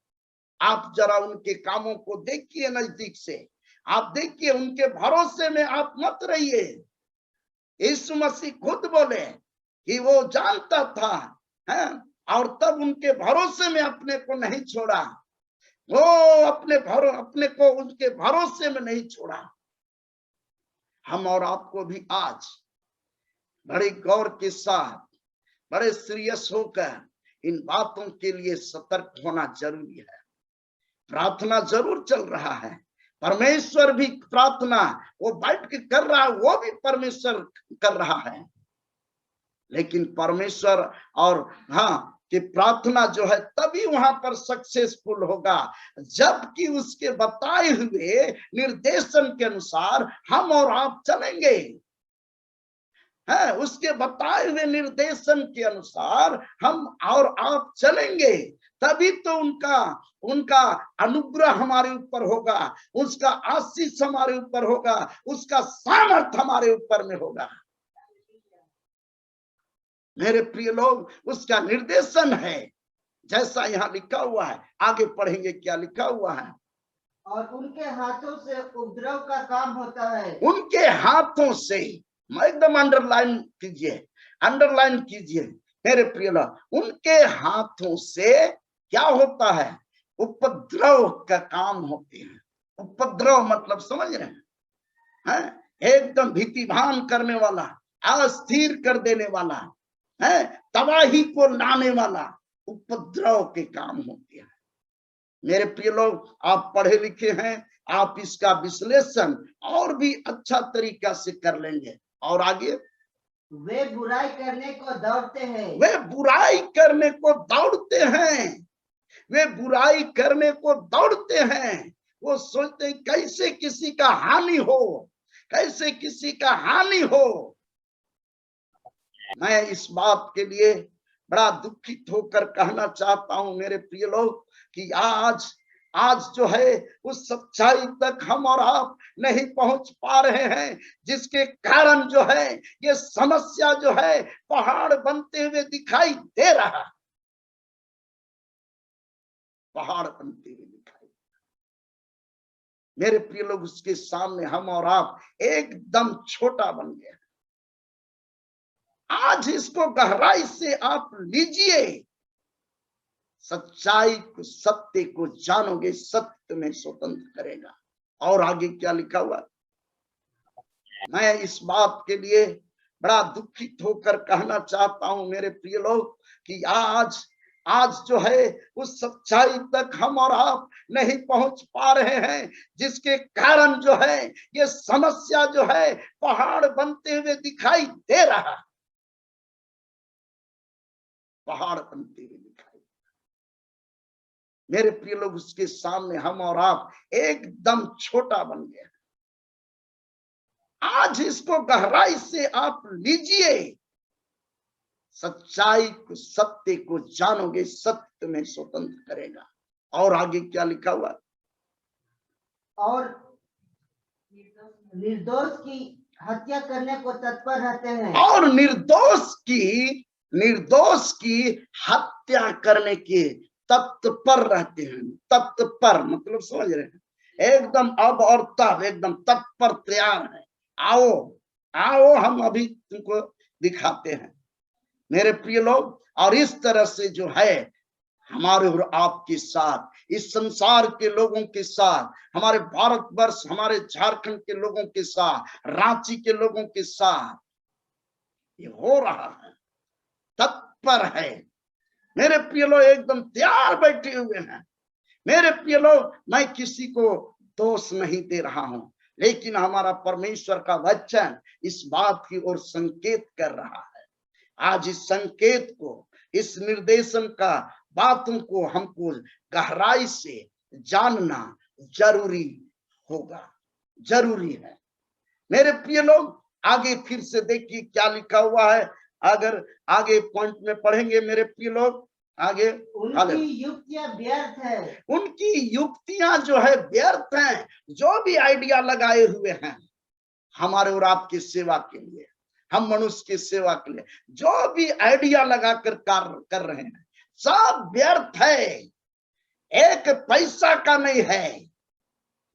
आप जरा उनके कामों को देखिए नजदीक से, आप देखिए, उनके भरोसे में आप मत रहिए। यीशु मसीह खुद बोले कि वो जानता था, है, और तब उनके भरोसे में अपने को नहीं छोड़ा। वो अपने को उनके भरोसे में नहीं छोड़ा। हम और आपको भी आज बड़े गौर के साथ, बड़े सीरियस होकर इन बातों के लिए सतर्क होना जरूरी है। प्रार्थना जरूर चल रहा है, परमेश्वर भी प्रार्थना वो बैठ के कर रहा है, वो भी परमेश्वर कर रहा है, लेकिन परमेश्वर और कि प्रार्थना जो है तभी वहां पर सक्सेसफुल होगा जबकि उसके बताए हुए निर्देशन के अनुसार हम और आप चलेंगे। है उसके बताए हुए निर्देशन के अनुसार हम और आप चलेंगे, तभी तो उनका अनुग्रह हमारे ऊपर होगा, उसका आशीष हमारे ऊपर होगा, उसका सामर्थ हमारे ऊपर में होगा। मेरे प्रिय लोग, उसका निर्देशन है जैसा यहाँ लिखा हुआ है। आगे पढ़ेंगे क्या लिखा हुआ है। और उनके हाथों से उपद्रव का काम होता है। उनके हाथों से, एकदम अंडरलाइन कीजिए मेरे प्रिय लोग, उनके हाथों से क्या होता है? उपद्रव का काम होते हैं। उपद्रव मतलब समझ रहे हैं? एकदम भीतिभान करने वाला, अस्थिर कर देने वाला है, तबाही को लाने वाला उपद्रव के काम होते हैं। मेरे प्रिय लोग, आप पढ़े लिखे हैं, आप इसका विश्लेषण और भी अच्छा तरीका से कर लेंगे। और आगे, वे बुराई करने को दौड़ते हैं। वे बुराई करने को दौड़ते हैं। वे बुराई करने को दौड़ते हैं। वो सोचते हैं कैसे किसी का हानि हो, कैसे किसी का हानि हो। मैं इस बात के लिए बड़ा दुखित होकर कहना चाहता हूं मेरे प्रिय लोग कि आज जो है उस सच्चाई तक हम और आप नहीं पहुंच पा रहे हैं, जिसके कारण जो है ये समस्या जो है पहाड़ बनते हुए दिखाई दे रहा। पहाड़ बनते हुए दिखाई। मेरे प्रिय लोग, उसके सामने हम और आप एकदम छोटा बन गए। आज इसको गहराई से आप लीजिए। सच्चाई को, सत्य को जानोगे, सत्य में स्वतंत्र करेगा। और आगे क्या लिखा हुआ? मैं इस बात के लिए बड़ा दुखित होकर कहना चाहता हूं मेरे प्रिय लोग कि आज जो है उस सच्चाई तक हम और आप नहीं पहुंच पा रहे हैं, जिसके कारण जो है ये समस्या जो है पहाड़ बनते हुए दिखाई दे रहा। पहाड़ बनते हुए दिखाई। मेरे प्रिय लोग, उसके सामने हम और आप एकदम छोटा बन गए। आज इसको गहराई से आप लीजिए। सच्चाई को, सत्य को जानोगे, सत्य में स्वतंत्र करेगा। और आगे क्या लिखा हुआ? और निर्दोष की हत्या करने को तत्पर रहते हैं। और निर्दोष की हत्या करने के तत्पर रहते हैं। तत्पर मतलब समझ रहे हैं? एकदम अब और तब, एकदम तत्पर तैयार है। आओ हम अभी तुमको दिखाते हैं मेरे प्रिय लोग। और इस तरह से जो है हमारे और आपके साथ, इस संसार के लोगों के साथ, हमारे भारतवर्ष, हमारे झारखंड के लोगों के साथ, रांची के लोगों के साथ ये हो रहा है। तत्पर है मेरे प्रिय लोग, एकदम तैयार बैठे हुए हैं। मेरे प्रिय लोग, मैं किसी को दोष नहीं दे रहा हूं, लेकिन हमारा परमेश्वर का वचन इस बात की ओर संकेत कर रहा है। आज इस संकेत को, इस निर्देशन का बातों को हमको गहराई से जानना जरूरी होगा, जरूरी है। मेरे प्रिय लोग, आगे फिर से देखिए क्या लिखा हुआ है। अगर आगे पॉइंट में पढ़ेंगे मेरे प्रिय लोग, आगे उनकी युक्तियां व्यर्थ है। उनकी युक्तियां जो है व्यर्थ हैं। जो भी आइडिया लगाए हुए हैं हमारे और आपकी सेवा के लिए, हम मनुष्य की सेवा के लिए जो भी आइडिया लगाकर कार्य कर रहे हैं, सब व्यर्थ है, एक पैसा का नहीं है।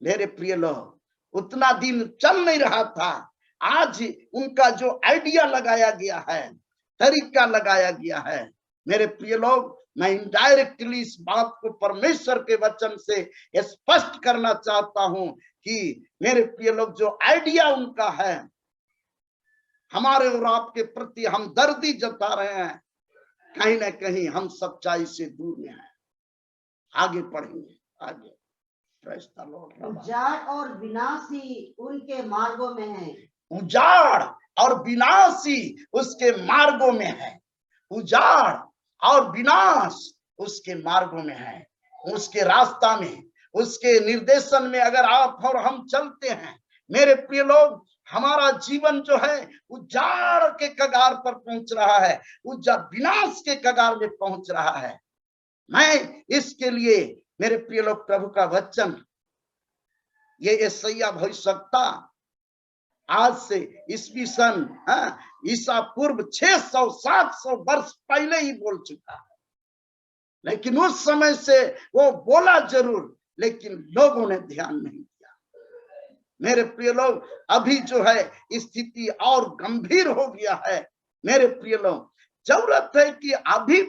मेरे प्रिय लोग, उतना दिन चल नहीं रहा था। आज उनका जो आइडिया लगाया गया है, तरीका लगाया गया है, मेरे प्रिय लोग, मैं इनडायरेक्टली इस बात को परमेश्वर के वचन से स्पष्ट करना चाहता हूं कि मेरे प्रिय लोग, जो आइडिया उनका है हमारे और आपके प्रति हम दर्दी जता रहे हैं, कहीं ना कहीं हम सच्चाई से दूर में हैं। आगे पढ़ेंगे, आगे। उजाड़ और विनाशी उनके मार्गों में है। उजाड़ और विनाशी उसके मार्गों में है। उजाड़ और विनाश उसके मार्गों में है, उसके रास्ता में, उसके निर्देशन में अगर आप और हम चलते हैं, मेरे प्रिय लोग, हमारा जीवन जो है उजाड़ के कगार पर पहुंच रहा है, विनाश के कगार में पहुंच रहा है। मैं इसके लिए मेरे प्रिय लोग प्रभु का वचन, ये यशायाह भविष्यवक्ता आज से ईस्वी सन ईसा पूर्व 600-700 वर्ष पहले ही बोल चुका है, लेकिन उस समय से वो बोला जरूर, लेकिन लोगों ने ध्यान नहीं दिया। मेरे प्रिय लोग, अभी जो है स्थिति और गंभीर हो गया है। मेरे प्रिय लोग, जरूरत है कि अभी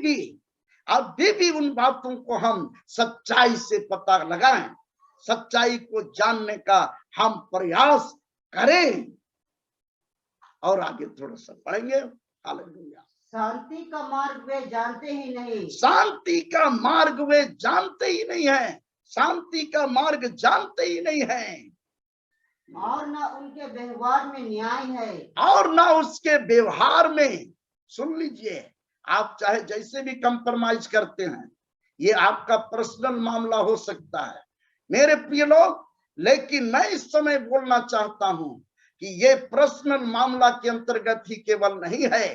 भी उन बातों को हम सच्चाई से पता लगाएं, सच्चाई को जानने का हम प्रयास करें। और आगे थोड़ा सा पढ़ेंगे। हालेलुया। शांति का मार्ग वे जानते ही नहीं, शांति का मार्ग वे जानते ही नहीं है, शांति का मार्ग जानते ही नहीं है, और न उनके व्यवहार में न्याय है, और ना उसके व्यवहार में। सुन लीजिए, आप चाहे जैसे भी कंप्रोमाइज करते हैं, ये आपका पर्सनल मामला हो सकता है मेरे प्रिय लोग, लेकिन मैं इस समय बोलना चाहता हूं कि ये पर्सनल मामला के अंतर्गत ही केवल नहीं है।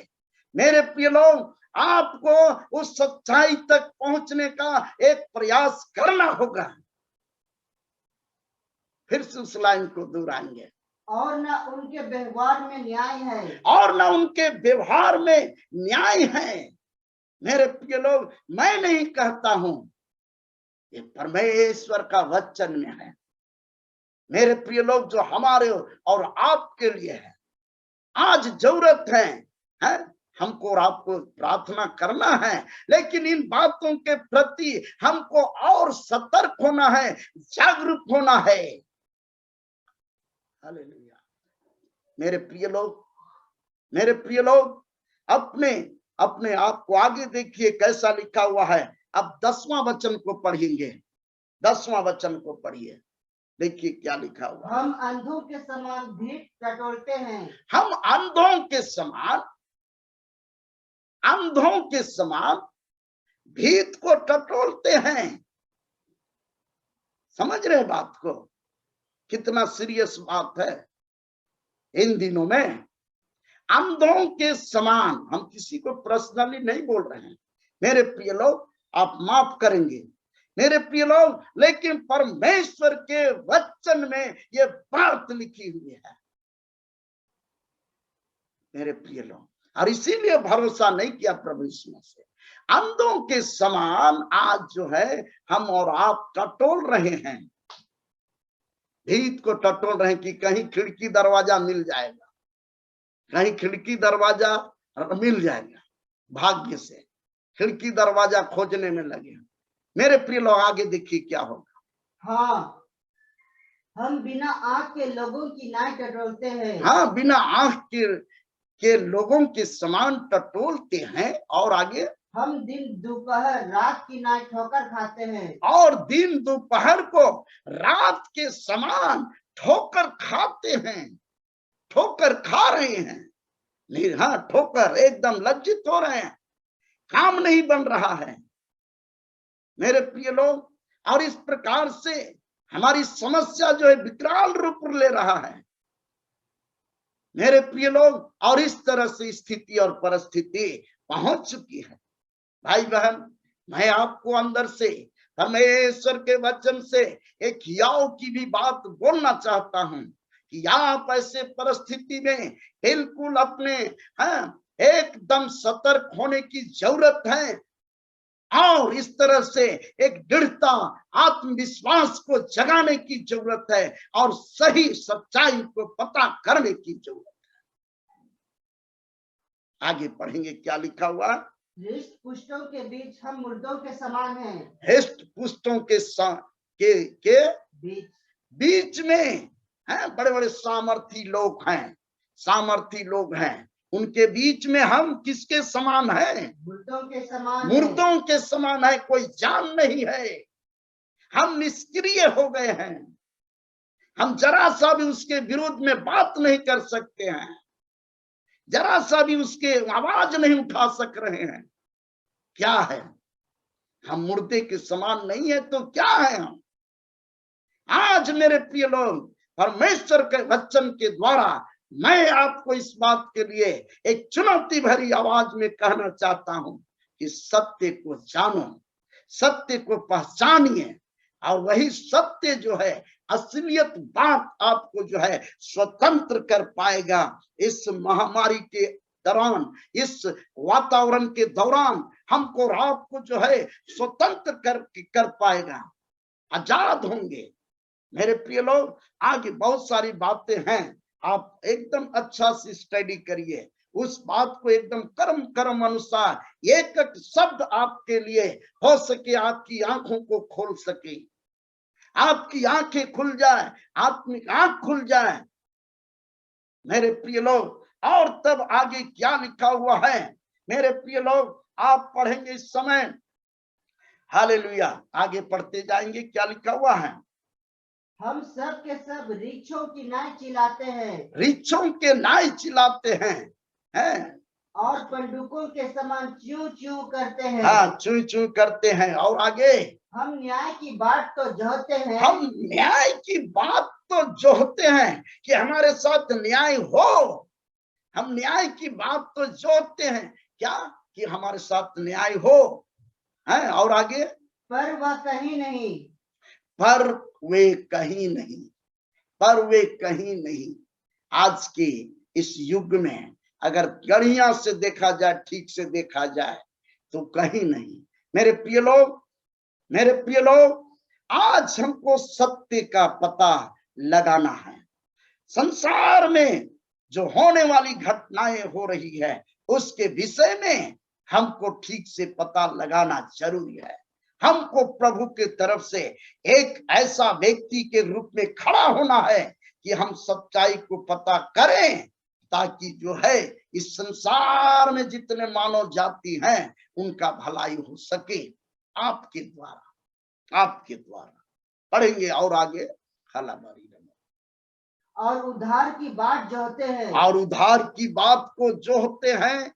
मेरे प्रिय लोग, आपको उस सच्चाई तक पहुंचने का एक प्रयास करना होगा। फिर से उस लाइन को दोहराएंगे, और न उनके व्यवहार में न्याय है, और ना उनके व्यवहार में न्याय है। मेरे प्रिय लोग, मैं नहीं कहता हूं, ये परमेश्वर का वचन में है मेरे प्रिय लोग, जो हमारे और आपके लिए है। आज जरूरत है हमको और आपको प्रार्थना करना है, लेकिन इन बातों के प्रति हमको और सतर्क होना है, जागरूक होना है। हालेलुया। मेरे प्रिय लोग, अपने आप को आगे देखिए कैसा लिखा हुआ है। अब 10वां वचन को पढ़ेंगे, 10वां वचन को पढ़िए, देखिए क्या लिखा हुआ। हम अंधों के समान भीड़ टटोलते हैं, हम अंधों के समान भीत को टटोलते हैं। समझ रहे बात को? कितना सीरियस बात है इन दिनों में। अंधों के समान, हम किसी को पर्सनली नहीं बोल रहे हैं मेरे प्रिय लोग, आप माफ करेंगे मेरे प्रिय लोग, लेकिन परमेश्वर के वचन में ये बात लिखी हुई है मेरे प्रिय लोग, और इसीलिए भरोसा नहीं किया प्रभु यीशु से। अंधों के समान आज जो है हम और आप टटोल रहे हैं, भीत को टटोल रहे हैं कि कहीं खिड़की दरवाजा मिल जाएगा, कहीं खिड़की दरवाजा मिल जाएगा। भाग्य से खिड़की दरवाजा खोजने में लगे मेरे प्रिय लोग। आगे देखिए क्या होगा। हाँ, हम बिना आंख के लोगों की नाई टटोलते हैं, हाँ, बिना आंख के लोगों के समान टटोलते हैं। और आगे, हम दिन दोपहर रात की नाई ठोकर खाते हैं, और दिन दोपहर को रात के समान ठोकर खाते हैं, ठोकर खा रहे हैं। नहीं, हाँ, ठोकर, एकदम लज्जित हो रहे हैं, काम नहीं बन रहा है मेरे प्रिय लोग। और इस प्रकार से हमारी समस्या जो है विकराल रूप ले रहा है मेरे प्रिय लोग, और इस तरह से स्थिति और परिस्थिति पहुंच चुकी है। भाई बहन, मैं आपको अंदर से परमेश्वर के वचन से एक याव की भी बात बोलना चाहता हूं कि आप ऐसे परिस्थिति में बिल्कुल अपने एकदम सतर्क होने की जरूरत है, और इस तरह से एक दृढ़ता, आत्मविश्वास को जगाने की जरूरत है, और सही सच्चाई को पता करने की जरूरत है। आगे पढ़ेंगे क्या लिखा हुआ। हृष्ट पुष्टों के बीच हम मुर्दों के समान हैं, हृष्ट पुष्टों के बीच में बड़े बड़े सामर्थी लोग हैं, उनके बीच में हम किसके समान हैं? मुर्दों के समान, मुर्दों के समान है। कोई जान नहीं है, हम निष्क्रिय हो गए हैं, हम जरा सा भी उसके विरोध में बात नहीं कर सकते हैं, जरा सा भी उसके आवाज नहीं उठा सक रहे हैं, क्या है? हम मुर्दे के समान नहीं है तो क्या है हम? आज मेरे प्रिय लोग, परमेश्वर के वचन के द्वारा मैं आपको इस बात के लिए एक चुनौती भरी आवाज में कहना चाहता हूं कि सत्य को जानो, सत्य को पहचानिए, और वही सत्य जो है, असलियत बात आपको जो है स्वतंत्र कर पाएगा। इस महामारी के दौरान, इस वातावरण के दौरान हमको और आपको जो है स्वतंत्र कर पाएगा, आजाद होंगे। मेरे प्रिय लोग, आगे बहुत सारी बातें हैं, आप एकदम अच्छा से स्टडी करिए, उस बात को एकदम कर्म कर्म अनुसार एक एक शब्द आपके लिए हो सके, आपकी आंखों को खोल सके, आपकी आंखें खुल जाए, आत्मिक आंख खुल जाए। मेरे प्रिय लोग, और तब आगे क्या लिखा हुआ है मेरे प्रिय लोग, आप पढ़ेंगे इस समय, हालेलुया, आगे पढ़ते जाएंगे, क्या लिखा हुआ है? हम सब के सब रीछों की नाई चिल्लाते हैं, रीछों के नाई चिल्लाते हैं और पंडुकों के समान च्यू च्यू करते हैं। हाँ, चू चू करते हैं। और आगे, हम न्याय की बात तो जोहते हैं, हम न्याय की बात तो जोहते हैं कि हमारे साथ न्याय हो। हम न्याय की बात तो जोहते हैं, क्या? कि हमारे साथ न्याय हो है। और आगे, पर वह कहीं नहीं, पर वे कहीं नहीं, पर वे कहीं नहीं। आज के इस युग में अगर गढ़िया से देखा जाए, ठीक से देखा जाए, तो कहीं नहीं। मेरे प्रिय लोग, मेरे प्रिय लोग, आज हमको सत्य का पता लगाना है। संसार में जो होने वाली घटनाएं हो रही है, उसके विषय में हमको ठीक से पता लगाना जरूरी है। हमको प्रभु के तरफ से एक ऐसा व्यक्ति के रूप में खड़ा होना है कि हम सच्चाई को पता करें, ताकि जो है इस संसार में जितने मानव जाति हैं, उनका भलाई हो सके आपके द्वारा, आपके द्वारा। पढ़ेंगे और आगे, खलाबारी और उद्धार की बात जोहते हैं, और उद्धार की बात को जोहते हैं,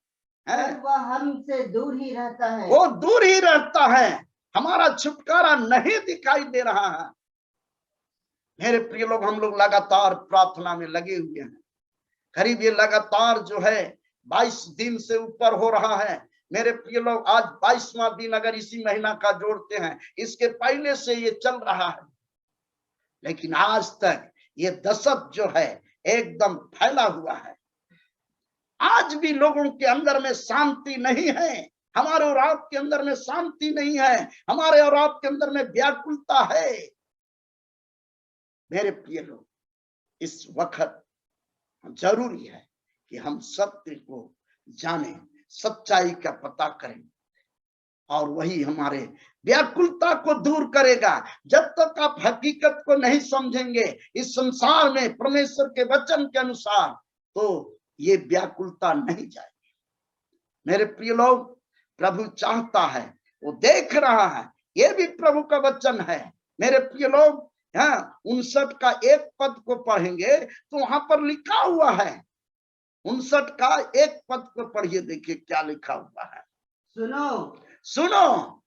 पर वह हमसे दूर ही रहता है, वो दूर ही रहता है, हमारा छुटकारा नहीं दिखाई दे रहा है। मेरे प्रिय लोग, हम लोग लगातार प्रार्थना में लगे हुए हैं। करीब ये लगातार जो है 22 दिन से ऊपर हो रहा है। मेरे प्रिय लोग, आज 22वां दिन अगर इसी महीना का जोड़ते हैं, इसके पहले से ये चल रहा है, लेकिन आज तक ये दशक जो है एकदम फैला हुआ है। आज भी लोगों के अंदर में शांति नहीं है, हमारे और आपके अंदर में शांति नहीं है, हमारे और आपके अंदर में व्याकुलता है। मेरे प्रिय लोग, इस वक्त जरूरी है कि हम सत्य को जानें, सच्चाई का पता करें, और वही हमारे व्याकुलता को दूर करेगा। जब तक आप हकीकत को नहीं समझेंगे इस संसार में परमेश्वर के वचन के अनुसार, तो ये व्याकुलता नहीं जाएगी। मेरे प्रिय लोग, प्रभु चाहता है, वो देख रहा है, ये भी प्रभु का वचन है। मेरे प्रिय लोग, 59 का 1 पद को पढ़ेंगे तो वहां पर लिखा हुआ है, 59 का 1 पद को पढ़िए, देखिए क्या लिखा हुआ है। सुनो, सुनो,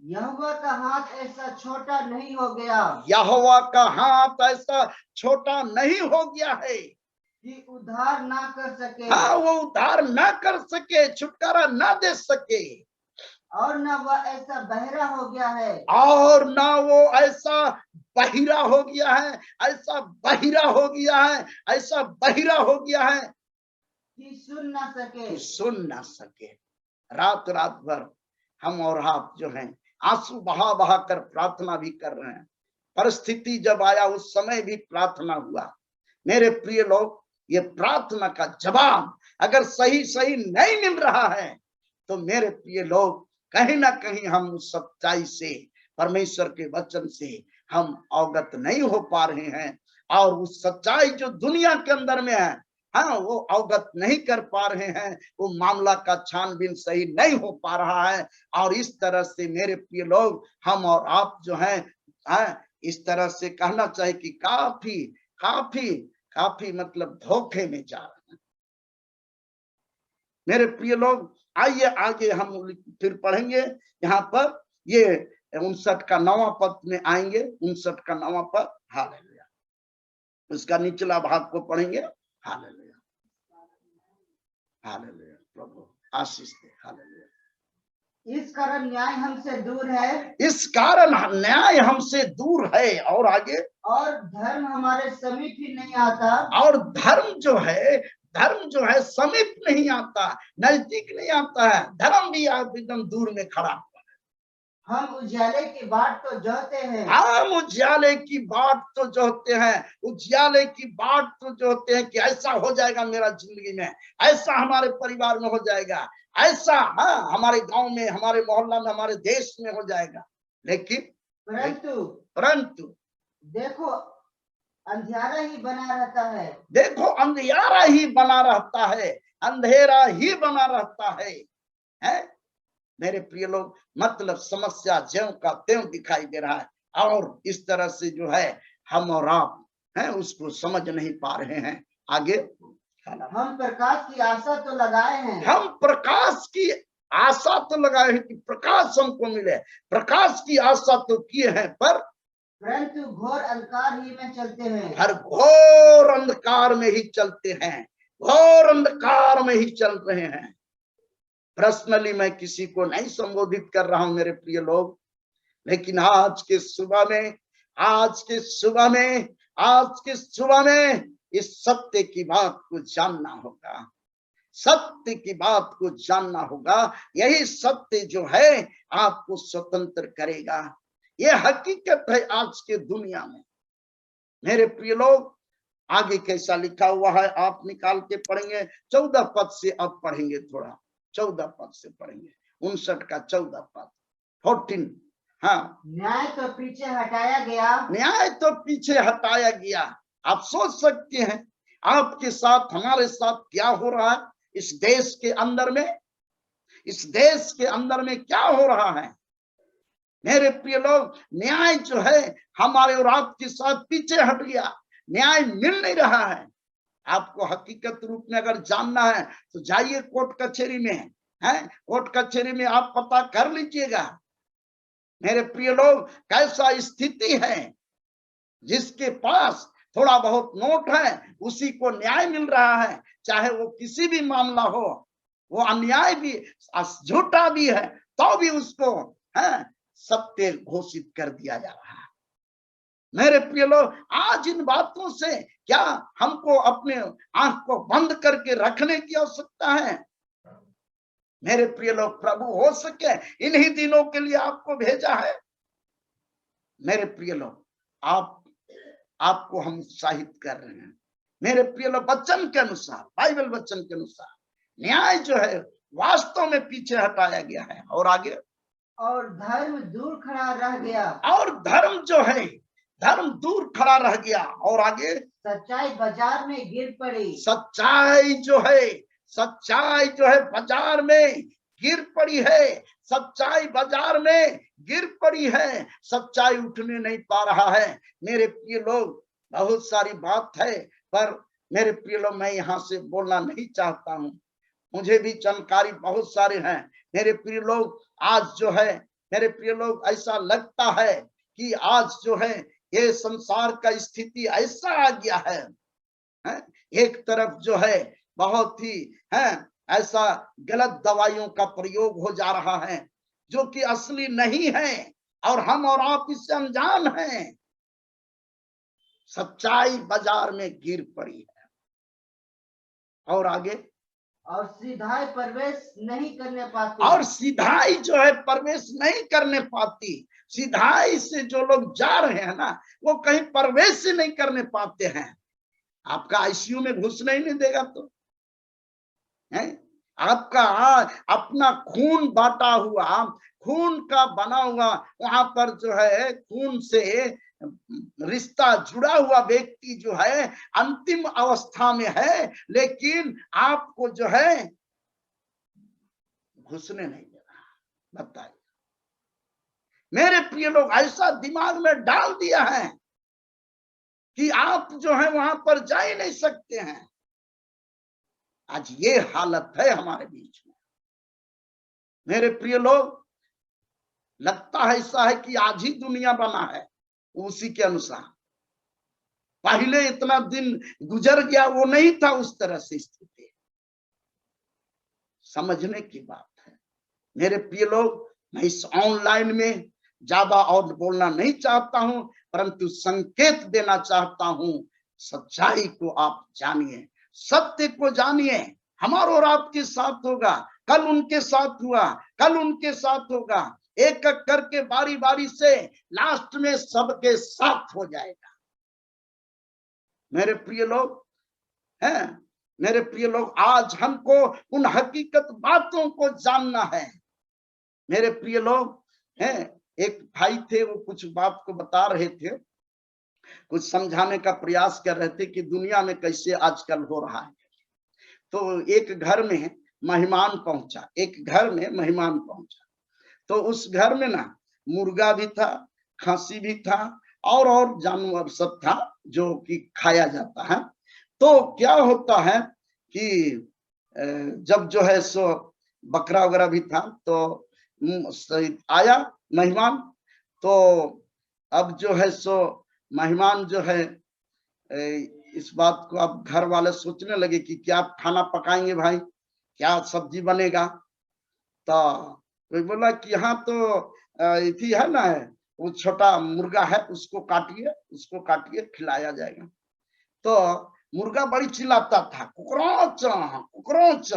यहोवा का हाथ ऐसा छोटा नहीं हो गया, यहोवा का हाथ ऐसा छोटा नहीं हो गया है कि उद्धार ना कर सके, हाँ, वो उद्धार ना कर सके, छुटकारा ना दे सके, और न वह ऐसा बहरा हो गया है, और ना वो ऐसा बहिरा हो गया है, ऐसा बहिरा हो गया है, ऐसा बहिरा हो गया है कि सुन ना सके, कि सुन ना सके। रात रात भर हम और आप जो हैं आंसू बहा बहा कर प्रार्थना भी कर रहे हैं। परिस्थिति जब आया उस समय भी प्रार्थना हुआ। मेरे प्रिय लोग, ये प्रार्थना का जवाब अगर सही सही नहीं मिल रहा है, तो मेरे प्रिय लोग, कहीं ना कहीं हम उस सच्चाई से, परमेश्वर के वचन से हम अवगत नहीं हो पा रहे हैं, और उस सच्चाई जो दुनिया के अंदर में है, हाँ, वो अवगत नहीं कर पा रहे हैं। वो मामला का छानबीन सही नहीं हो पा रहा है, और इस तरह से मेरे प्रिय लोग, हम और आप जो हैं, इस तरह से कहना चाहिए कि काफी काफी काफी मतलब धोखे में जा रहे हैं। मेरे प्रिय लोग, आइए आगे हम फिर पढ़ेंगे। यहाँ पर ये 59 का 9वां पद में आएंगे। 59 का 9वां पद। हालेलुया। उसका निचला भाग को पढ़ेंगे। Hallelujah, hallelujah. प्रभु आशीष दे। हालेलुया। इस कारण न्याय हमसे दूर है, इस कारण न्याय हमसे दूर है। और आगे, और धर्म हमारे समीप ही नहीं आता। और धर्म जो है समीप नहीं आता, नजदीक नहीं आता है। धर्म भी आप एकदम दूर में खड़ा। हम उजाले की बाट तो जोहते हैं, हम उजाले की बाट तो जोहते हैं, उजाले की बाट तो जोहते हैं कि ऐसा हो जाएगा मेरा जिंदगी में, ऐसा हमारे परिवार में हो जाएगा, ऐसा हमारे गांव में, हमारे मोहल्ला में, हमारे देश में हो जाएगा। लेकिन परंतु देखो अंधियारा ही बना रहता है। देखो अंधियारा ही बना रहता है, अंधेरा ही बना रहता है। मेरे प्रिय लोग, मतलब समस्या ज्यों का त्यों दिखाई दे रहा है, और इस तरह से जो है हम और आप हैं उसको समझ नहीं पा रहे हैं। आगे, हम प्रकाश की आशा तो लगाए हैं, हम प्रकाश की आशा तो लगाए हैं कि प्रकाश हमको मिले, प्रकाश की आशा तो किए हैं, परंतु घोर अंधकार ही में चलते हैं। हर घोर अंधकार में ही चलते हैं, घोर अंधकार में ही चल रहे हैं। पर्सनली मैं किसी को नहीं संबोधित कर रहा हूं मेरे प्रिय लोग, लेकिन आज के सुबह में इस सत्य की बात को जानना होगा, सत्य की बात को जानना होगा। यही सत्य जो है आपको स्वतंत्र करेगा। यह हकीकत है आज के दुनिया में। मेरे प्रिय लोग, आगे कैसा लिखा हुआ है आप निकाल के पढ़ेंगे। 14 पद से अब पढ़ेंगे, थोड़ा 14 पद से पढ़ेंगे। 59 का 14 पद, 14। हाँ, न्याय तो पीछे हटाया गया, न्याय तो पीछे हटाया गया। आप सोच सकते हैं आपके साथ, हमारे साथ क्या हो रहा है इस देश के अंदर में, इस देश के अंदर में क्या हो रहा है। मेरे प्रिय लोग, न्याय जो है हमारे और आपके साथ पीछे हट गया, न्याय मिल नहीं रहा है। आपको हकीकत रूप में अगर जानना है तो जाइए कोर्ट कचहरी में, है कोर्ट कचहरी में आप पता कर लीजिएगा। मेरे प्रिय लोग, कैसा स्थिति है, जिसके पास थोड़ा बहुत नोट है उसी को न्याय मिल रहा है, चाहे वो किसी भी मामला हो, वो अन्याय भी, झूठा भी है, तो भी उसको सत्य घोषित कर दिया जा रहा है। मेरे प्रिय लोग, आज इन बातों से क्या हमको अपने आंख को बंद करके रखने की आवश्यकता है? मेरे प्रिय लोग, प्रभु हो सके इन्हीं दिनों के लिए आपको भेजा है। मेरे प्रिय लोग, आपको हम उत्साहित कर रहे हैं। मेरे प्रिय लोग, वचन के अनुसार, बाइबल वचन के अनुसार न्याय जो है वास्तव में पीछे हटाया गया है। और आगे, और धर्म दूर खड़ा रह गया, और धर्म जो है धर्म दूर खड़ा रह गया। और आगे, सच्चाई बाजार में गिर पड़ी, सच्चाई जो है बाजार में गिर पड़ी है, सच्चाई बाजार में गिर पड़ी है, सच्चाई उठने नहीं पा रहा है। मेरे प्रिय लोग, बहुत सारी बात है, पर मेरे प्रिय लोग, मैं यहाँ से बोलना नहीं चाहता हूँ, मुझे भी जानकारी बहुत सारे हैं। मेरे प्रिय लोग, आज जो है मेरे प्रिय लोग, ऐसा लगता है कि आज जो है ये संसार का स्थिति ऐसा आ गया है, एक तरफ जो है बहुत ही ऐसा गलत दवाइयों का प्रयोग हो जा रहा है जो कि असली नहीं है, और हम और आप इससे अनजान हैं। सच्चाई बाजार में गिर पड़ी है। और आगे, और सीधाई प्रवेश नहीं करने पाती, और सीधाई जो है प्रवेश नहीं करने पाती। सीधाई से जो लोग जा रहे हैं ना, वो कहीं प्रवेश ही नहीं करने पाते हैं। आपका आईसीयू में घुसने ही नहीं देगा तो है, आपका अपना खून बांटा हुआ, खून का बना हुआ, वहां पर जो है खून से रिश्ता जुड़ा हुआ व्यक्ति जो है अंतिम अवस्था में है, लेकिन आपको जो है घुसने नहीं दे रहा। बताइए मेरे प्रिय लोग, ऐसा दिमाग में डाल दिया है कि आप जो है वहां पर जा ही नहीं सकते हैं। आज ये हालत है हमारे बीच में। मेरे प्रिय लोग, लगता है ऐसा है कि आज ही दुनिया बना है उसी के अनुसार। पहले इतना दिन गुजर गया, वो नहीं था उस तरह से स्थिति। समझने की बात है मेरे प्रिय लोग। मैं इस ऑनलाइन में ज्यादा और बोलना नहीं चाहता हूं, परंतु संकेत देना चाहता हूं। सच्चाई को आप जानिए, सत्य को जानिए। हमारा और आपके साथ होगा, कल उनके साथ हुआ, कल उनके साथ होगा। एक एक करके बारी बारी से लास्ट में सबके साथ हो जाएगा। मेरे प्रिय लोग हैं, मेरे प्रिय लोग, आज हमको उन हकीकत बातों को जानना है। मेरे प्रिय लोग हैं, एक भाई थे, वो कुछ बात को बता रहे थे, कुछ समझाने का प्रयास कर रहे थे कि दुनिया में कैसे आजकल हो रहा है। तो एक घर में मेहमान पहुंचा, एक घर में मेहमान पहुंचा। तो उस घर में ना मुर्गा भी था, खस्सी भी था, और जानवर सब था जो कि खाया जाता है। तो क्या होता है कि जब जो है सो बकरा वगैरह भी था, तो आया मेहमान। तो अब जो है सो मेहमान जो है इस बात को अब घर वाले सोचने लगे कि क्या खाना पकाएंगे भाई, क्या सब्जी बनेगा। तो कोई बोला कि यहाँ तो इथी है ना, वो छोटा मुर्गा है, उसको काटिए खिलाया जाएगा। तो मुर्गा बड़ी चिल्लाता था, कुकरोच कुकरोच।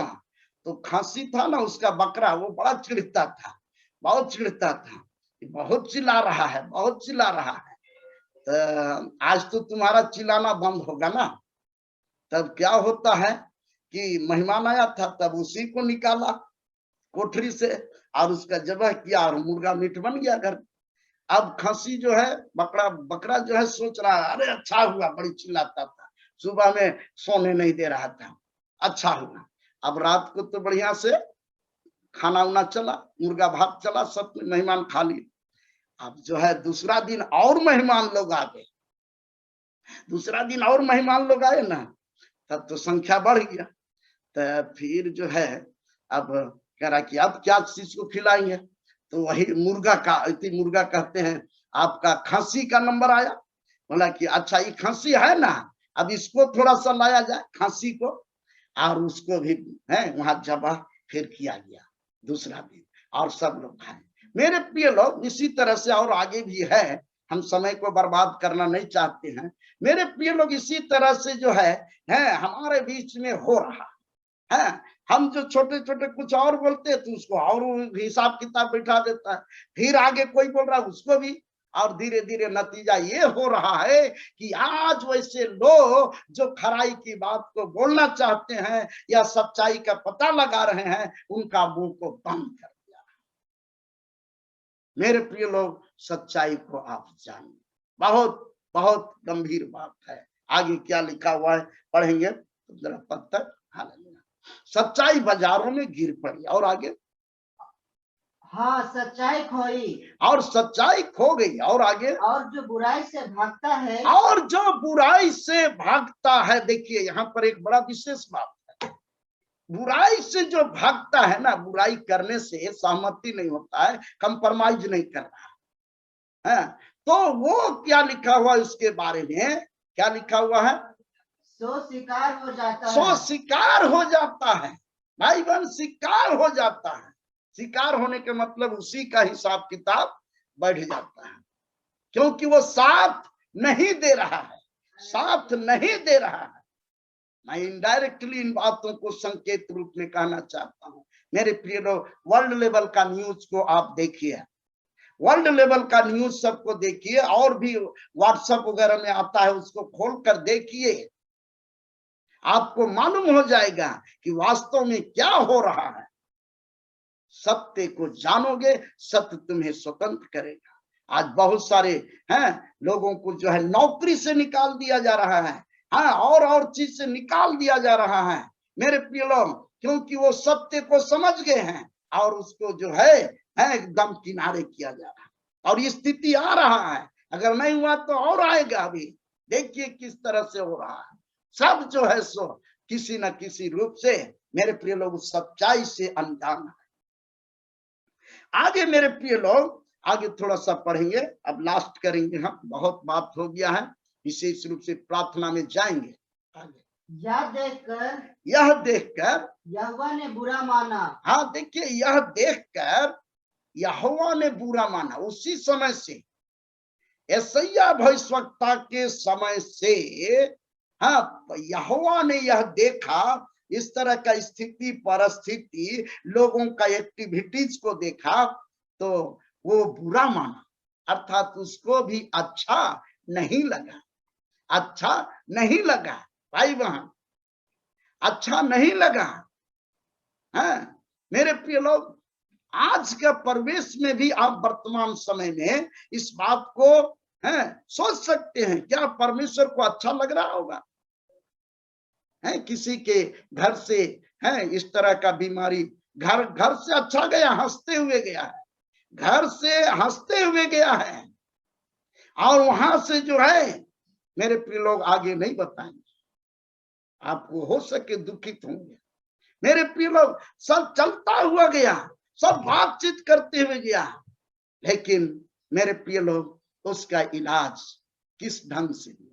तो खांसी था ना उसका बकरा, वो बड़ा चिढ़ता था, बहुत चिढ़ता था, बहुत चिल्ला रहा है, बहुत चिल्ला रहा है। तो आज तो तुम्हारा चिल्लाना बंद होगा ना। तब क्या होता है कि मेहमान आया था, तब उसी को निकाला कोठरी से और उसका जबह किया और मुर्गा मीट बन गया घर। अब खस्सी जो है, बकरा जो है सोच रहा है, अरे अच्छा हुआ, बड़ी चिल्लाता था, सुबह में सोने नहीं दे रहा था, अच्छा हुआ। अब रात को तो बढ़िया से खाना उना चला, मुर्गा भात चला, सब मेहमान खा लिए। अब जो है दूसरा दिन और मेहमान लोग आ गए, दूसरा दिन और मेहमान लोग आए ना, तब तो संख्या बढ़ गया। तो फिर जो है अब कह रहा कि अब क्या चीज को खिलाएंगे। तो वही मुर्गा कहते हैं, आपका खस्सी का नंबर आया। बोला कि अच्छा ये खस्सी है ना, अब इसको थोड़ा सा लाया जाए खस्सी को, और उसको भी है वहां जबह फिर किया गया दूसरा दिन, और सब लोग खाए। मेरे प्रिय लोग, इसी तरह से और आगे भी है, हम समय को बर्बाद करना नहीं चाहते हैं। मेरे प्रिय लोग, इसी तरह से जो है हमारे बीच में हो रहा है। हम जो छोटे छोटे कुछ और बोलते हैं तो उसको और हिसाब किताब बैठा देता है, फिर आगे कोई बोल रहा है उसको भी, और धीरे धीरे नतीजा ये हो रहा है कि आज वैसे लोग जो खराई की बात को बोलना चाहते हैं या सच्चाई का पता लगा रहे हैं, उनका मुंह को बंद कर दिया। मेरे प्रिय लोग, सच्चाई को आप जानिए, बहुत बहुत गंभीर बात है। आगे क्या लिखा हुआ है पढ़ेंगे तो जरा पद तक। हालेलुया। सच्चाई बाजारों में गिर पड़ी, और आगे, हाँ सच्चाई खोई, और सच्चाई खो गई, और आगे, और जो बुराई से भागता है, और जो बुराई से भागता है। देखिए यहाँ पर एक बड़ा विशेष बात है, बुराई से जो भागता है ना, बुराई करने से सहमति नहीं होता है, कंप्रोमाइज नहीं कर रहा है। तो वो क्या लिखा हुआ है उसके बारे में, क्या लिखा हुआ है, सो शिकार हो जाता है, सो शिकार हो जाता है। भाई बहन, शिकार हो जाता है। शिकार होने के मतलब उसी का हिसाब किताब बढ़ जाता है, क्योंकि वो साथ नहीं दे रहा है, साथ नहीं दे रहा है। मैं इनडायरेक्टली इन बातों को संकेत रूप में कहना चाहता हूं। मेरे प्रिय लोग, वर्ल्ड लेवल का न्यूज को आप देखिए, वर्ल्ड लेवल का न्यूज सबको देखिए, और भी व्हाट्सएप वगैरह में आता है, उसको खोल कर देखिए, आपको मालूम हो जाएगा कि वास्तव में क्या हो रहा है। सत्य को जानोगे, सत्य तुम्हें स्वतंत्र करेगा। आज बहुत सारे लोगों को जो है नौकरी से निकाल दिया जा रहा है, और चीज से निकाल दिया जा रहा है मेरे प्रिय लोग, क्योंकि वो सत्य को समझ गए हैं और उसको जो है एकदम किनारे किया जा रहा है। और ये स्थिति आ रहा है, अगर नहीं हुआ तो और आएगा। अभी देखिए किस तरह से हो रहा है। सब जो है सो किसी न किसी रूप से मेरे प्रिय लोग सच्चाई से अनजान है। आगे मेरे प्रिय लोग, आगे थोड़ा सा पढ़ेंगे, अब लास्ट करेंगे हम, बहुत बात हो गया है, विशेष रूप से प्रार्थना में जाएंगे। आगे यह देखकर यहोवा ने बुरा माना। हाँ देखिए, यह देखकर यहोवा ने बुरा माना। उसी समय से, यशायाह भविष्यवक्ता के समय से, हाँ यहोवा ने यह देखा, इस तरह का स्थिति परिस्थिति, लोगों का एक्टिविटीज को देखा तो वो बुरा माना, अर्थात उसको भी अच्छा नहीं लगा, अच्छा नहीं लगा भाई बहन, अच्छा नहीं लगा। हाँ मेरे प्रिय लोग, आज का परिवेश में भी आप वर्तमान समय में इस बात को सोच सकते हैं, क्या परमेश्वर को अच्छा लग रहा होगा? है किसी के घर से इस तरह का बीमारी, घर से अच्छा गया, हंसते हुए गया है, घर से हंसते हुए गया है, और वहां से जो है मेरे प्रिय लोग आगे नहीं बताएंगे, आपको हो सके दुखित होंगे। मेरे प्रिय लोग, सब चलता हुआ गया, सब बातचीत करते हुए गया, लेकिन मेरे प्रिय लोग उसका इलाज किस ढंग से हुआ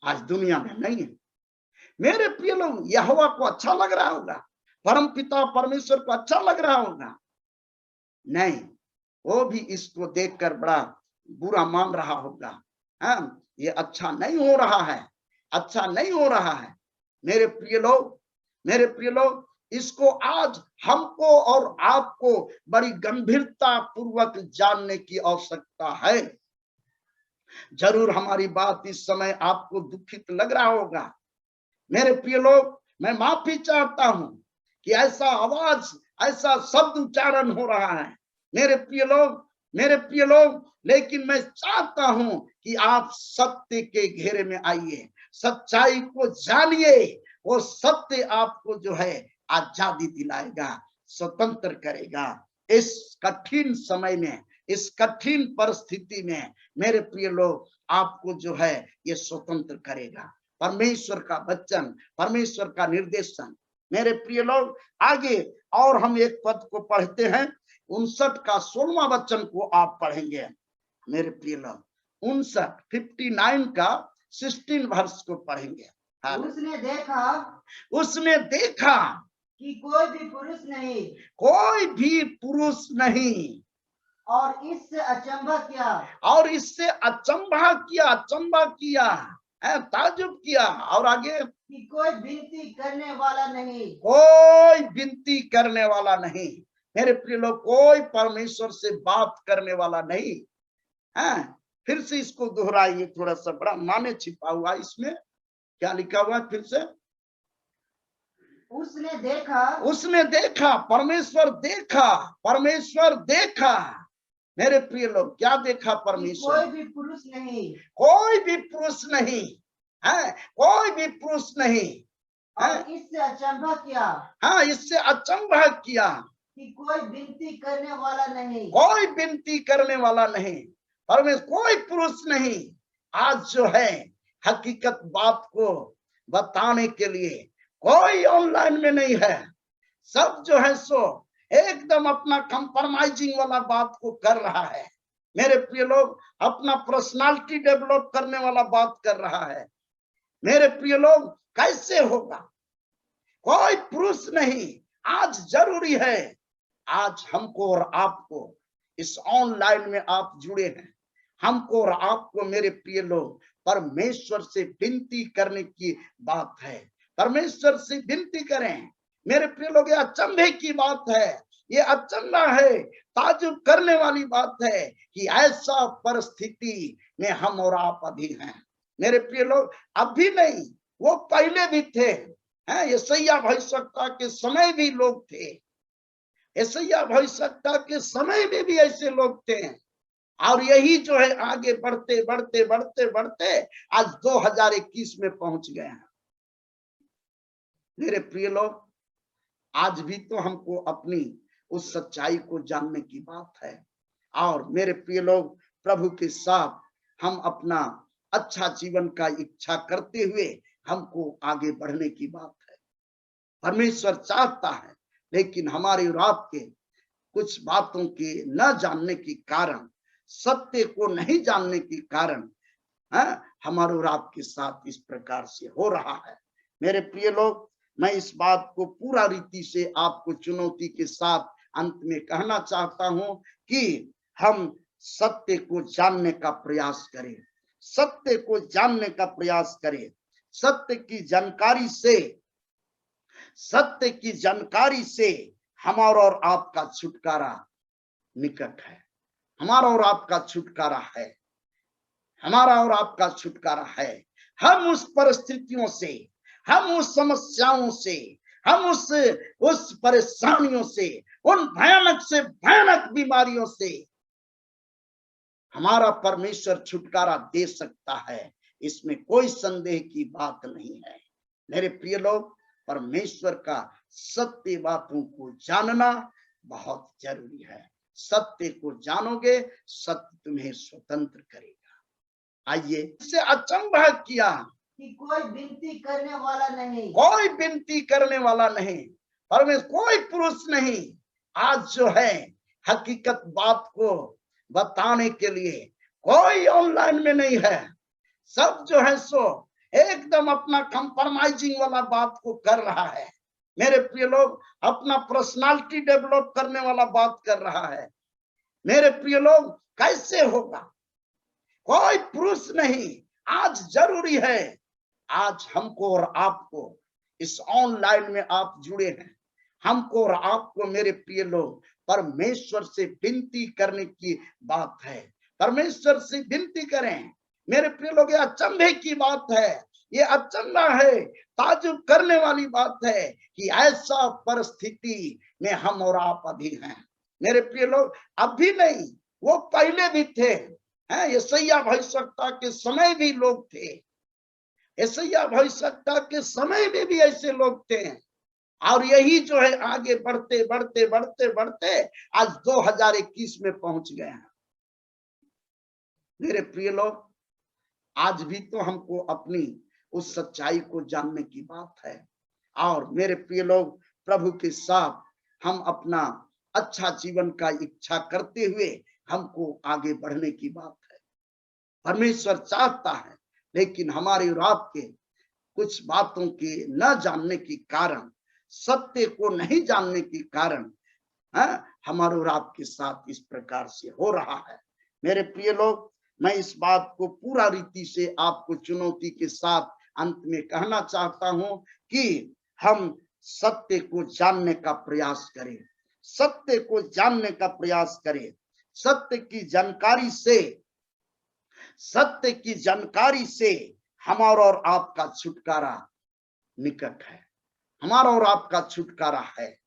आज दुनिया में नहीं है। मेरे प्रिय लोग, यहोवा को अच्छा लग रहा होगा, परम पिता परमेश्वर को अच्छा लग रहा होगा? नहीं, वो भी इसको देखकर बड़ा बुरा मान रहा होगा। हाँ ये अच्छा नहीं हो रहा है, अच्छा नहीं हो रहा है। मेरे प्रिय लोग, इसको आज हमको और आपको बड़ी गंभीरता पूर्वक जानने की आवश्यकता है। जरूर हमारी बात इस समय आपको दुखित लग रहा होगा। मेरे प्रिय लोग, मैं माफी चाहता हूं कि ऐसा आवाज, ऐसा शब्द उच्चारण हो रहा है। मेरे प्रिय लोग, लेकिन मैं चाहता हूं कि आप सत्य के घेरे में आइए, सच्चाई को जानिए। वो सत्य आपको जो है आजादी दिलाएगा, स्वतंत्र करेगा। इस कठिन समय में, इस कठिन परिस्थिति में मेरे प्रिय लोग, आपको जो है ये स्वतंत्र करेगा। परमेश्वर का वचन, परमेश्वर का निर्देशन। मेरे प्रिय लोग, आगे और हम एक पद को पढ़ते हैं, 59 का 16वां वचन को आप पढ़ेंगे। मेरे प्रिय लोग, 59 का 16 वर्ष को पढ़ेंगे। उसने देखा कि कोई भी पुरुष नहीं, और इससे अचंभा किया, ताजुब किया। और आगे, कि कोई विनती करने वाला नहीं। मेरे प्रिय लोग, कोई परमेश्वर से बात करने वाला नहीं है। फिर से इसको दोहराइए थोड़ा सा, बड़ा माने छिपा हुआ इसमें। क्या लिखा हुआ फिर से? उसने देखा, परमेश्वर देखा। मेरे प्रिय लोग, क्या देखा परमेश्वर? कोई भी पुरुष नहीं है। इससे अचंभा किया कि कोई विनती करने वाला नहीं। परमेश्वर, कोई पुरुष नहीं। आज जो है हकीकत बात को बताने के लिए कोई ऑनलाइन में नहीं है। सब जो है सो एकदम अपना कंप्रोमाइजिंग वाला बात को कर रहा है। मेरे प्रिय लोग, अपना पर्सनालिटी डेवलप करने वाला बात कर रहा है। मेरे प्रिय लोग, कैसे होगा? कोई पुरुष नहीं। आज जरूरी है, आज हमको और आपको, इस ऑनलाइन में आप जुड़े हैं, हमको और आपको मेरे प्रिय लोग परमेश्वर से विनती करने की बात है। परमेश्वर से विनती करें। मेरे प्रिय लोग, ये अचंभे की बात है, ये अचंभा है, ताजुब करने वाली बात है कि ऐसा परिस्थिति में हम और आप अभी हैं। मेरे प्रिय लोग, अभी नहीं, वो पहले भी थे। यशायाह भविष्यवक्ता के समय भी लोग थे, यशायाह भविष्यवक्ता के समय में भी ऐसे लोग थे। और यही जो है आगे बढ़ते बढ़ते बढ़ते बढ़ते आज 2021 में पहुंच गए हैं। मेरे प्रिय लोग, आज भी तो हमको अपनी उस सच्चाई को जानने की बात है। और मेरे प्रिय लोग, प्रभु के साथ हम अपना अच्छा जीवन का इच्छा करते हुए हमको आगे बढ़ने की बात है। परमेश्वर चाहता है, लेकिन हमारे और आपके कुछ बातों के न जानने के कारण, सत्य को नहीं जानने के कारण हमारे और आपके साथ इस प्रकार से हो रहा है। मेरे प्रिय लोग, मैं इस बात को पूरा रीति से आपको चुनौती के साथ अंत में कहना चाहता हूं कि हम सत्य को जानने का प्रयास करें, सत्य को जानने का प्रयास करें। सत्य की जानकारी से हमारा और आपका छुटकारा निकट है। हमारा और आपका छुटकारा है, हमारा और आपका छुटकारा है। हम उस परिस्थितियों से, हम उस समस्याओं से, हम उस परेशानियों से, उन भयानक से भयानक बीमारियों से हमारा परमेश्वर छुटकारा दे सकता है, इसमें कोई संदेह की बात नहीं है। मेरे प्रिय लोग, परमेश्वर का सत्य बातों को जानना बहुत जरूरी है। सत्य को जानोगे, सत्य तुम्हें स्वतंत्र करेगा। आइए, इससे अचंभा किया कि कोई विनती करने वाला नहीं, कोई विनती करने वाला नहीं, परमेश्वर कोई पुरुष नहीं आज जो है हकीकत बात को बताने के लिए कोई ऑनलाइन में नहीं है। सब जो है सो एकदम अपना कंप्रोमाइजिंग वाला बात को कर रहा है। मेरे प्रिय लोग, अपना पर्सनालिटी डेवलप करने वाला बात कर रहा है। मेरे प्रिय लोग, कैसे होगा? कोई पुरुष नहीं। आज जरूरी है, आज हमको और आपको, इस ऑनलाइन में आप जुड़े हैं, हमको और आपको मेरे प्रिय लोग परमेश्वर से विनती करने की बात है। परमेश्वर से विनती करें। मेरे प्रिय लोग, ये अचंभे की बात है, ये अचंभा है, ताजुब करने वाली बात है कि ऐसा परिस्थिति में हम और आप अभी हैं। मेरे प्रिय लोग, अभी नहीं, वो पहले भी थे। यशायाह भविष्यवक्ता के समय भी लोग थे, यशायाह भविष्यवक्ता के समय में भी ऐसे लोग थे। और यही जो है आगे बढ़ते बढ़ते बढ़ते बढ़ते आज 2021 में पहुंच गए हैं। मेरे प्रिय लोग, आज भी तो हमको अपनी उस सच्चाई को जानने की बात है। और मेरे प्रिय लोग, प्रभु के साथ हम अपना अच्छा जीवन का इच्छा करते हुए हमको आगे बढ़ने की बात है। परमेश्वर चाहता है, लेकिन हमारे और आपके कुछ बातों के न जानने के कारण, सत्य को नहीं जानने के कारण हमारे और आपके साथ इस प्रकार से हो रहा है। मेरे प्रिय लोग, मैं इस बात को पूरा रीति से आपको चुनौती के साथ अंत में कहना चाहता हूं कि हम सत्य को जानने का प्रयास करें, सत्य को जानने का प्रयास करें। सत्य की जानकारी से हमारा और आपका छुटकारा निकट है। हमारा और आपका छुटकारा है,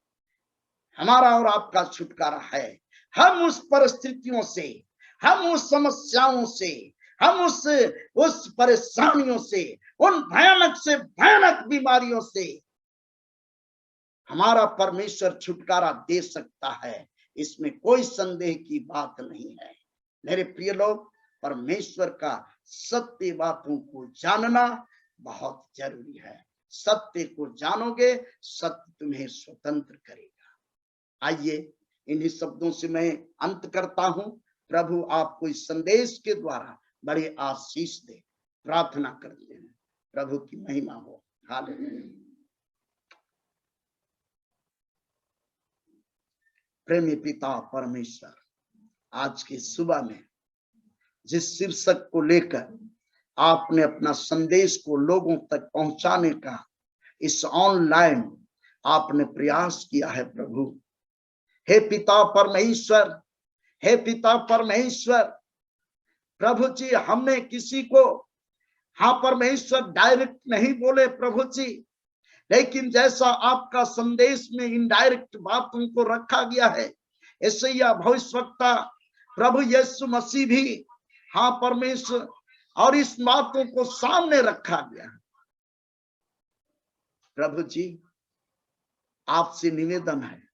हमारा और आपका छुटकारा है। हम उस परिस्थितियों से, हम उस समस्याओं से, हम उस परेशानियों से, उन भयानक से भयानक बीमारियों से हमारा परमेश्वर छुटकारा दे सकता है, इसमें कोई संदेह की बात नहीं है। मेरे प्रिय लोग, परमेश्वर का सत्य बातों को जानना बहुत जरूरी है। सत्य को जानोगे, सत्य तुम्हें स्वतंत्र करेगा। आइए, इन्हीं शब्दों से मैं अंत करता हूं। प्रभु आपको इस संदेश के द्वारा बड़े आशीष दे, प्रार्थना करते हैं। प्रभु की महिमा हो। हालेलुया। प्रेमी पिता परमेश्वर, आज की सुबह में जिस शीर्षक को लेकर आपने अपना संदेश को लोगों तक पहुंचाने का इस ऑनलाइन आपने प्रयास किया है प्रभु, हे पिता परमेश्वर, हे पिता परमेश्वर, प्रभु जी, हमने किसी को हाँ परमेश्वर डायरेक्ट नहीं बोले प्रभु जी, लेकिन जैसा आपका संदेश में इनडायरेक्ट बातों को रखा गया है, यशायाह भविष्यवक्ता प्रभु यीशु मसीह भी हाँ परमेश्वर, और इस बातों को सामने रखा गया है। प्रभु जी, आपसे निवेदन है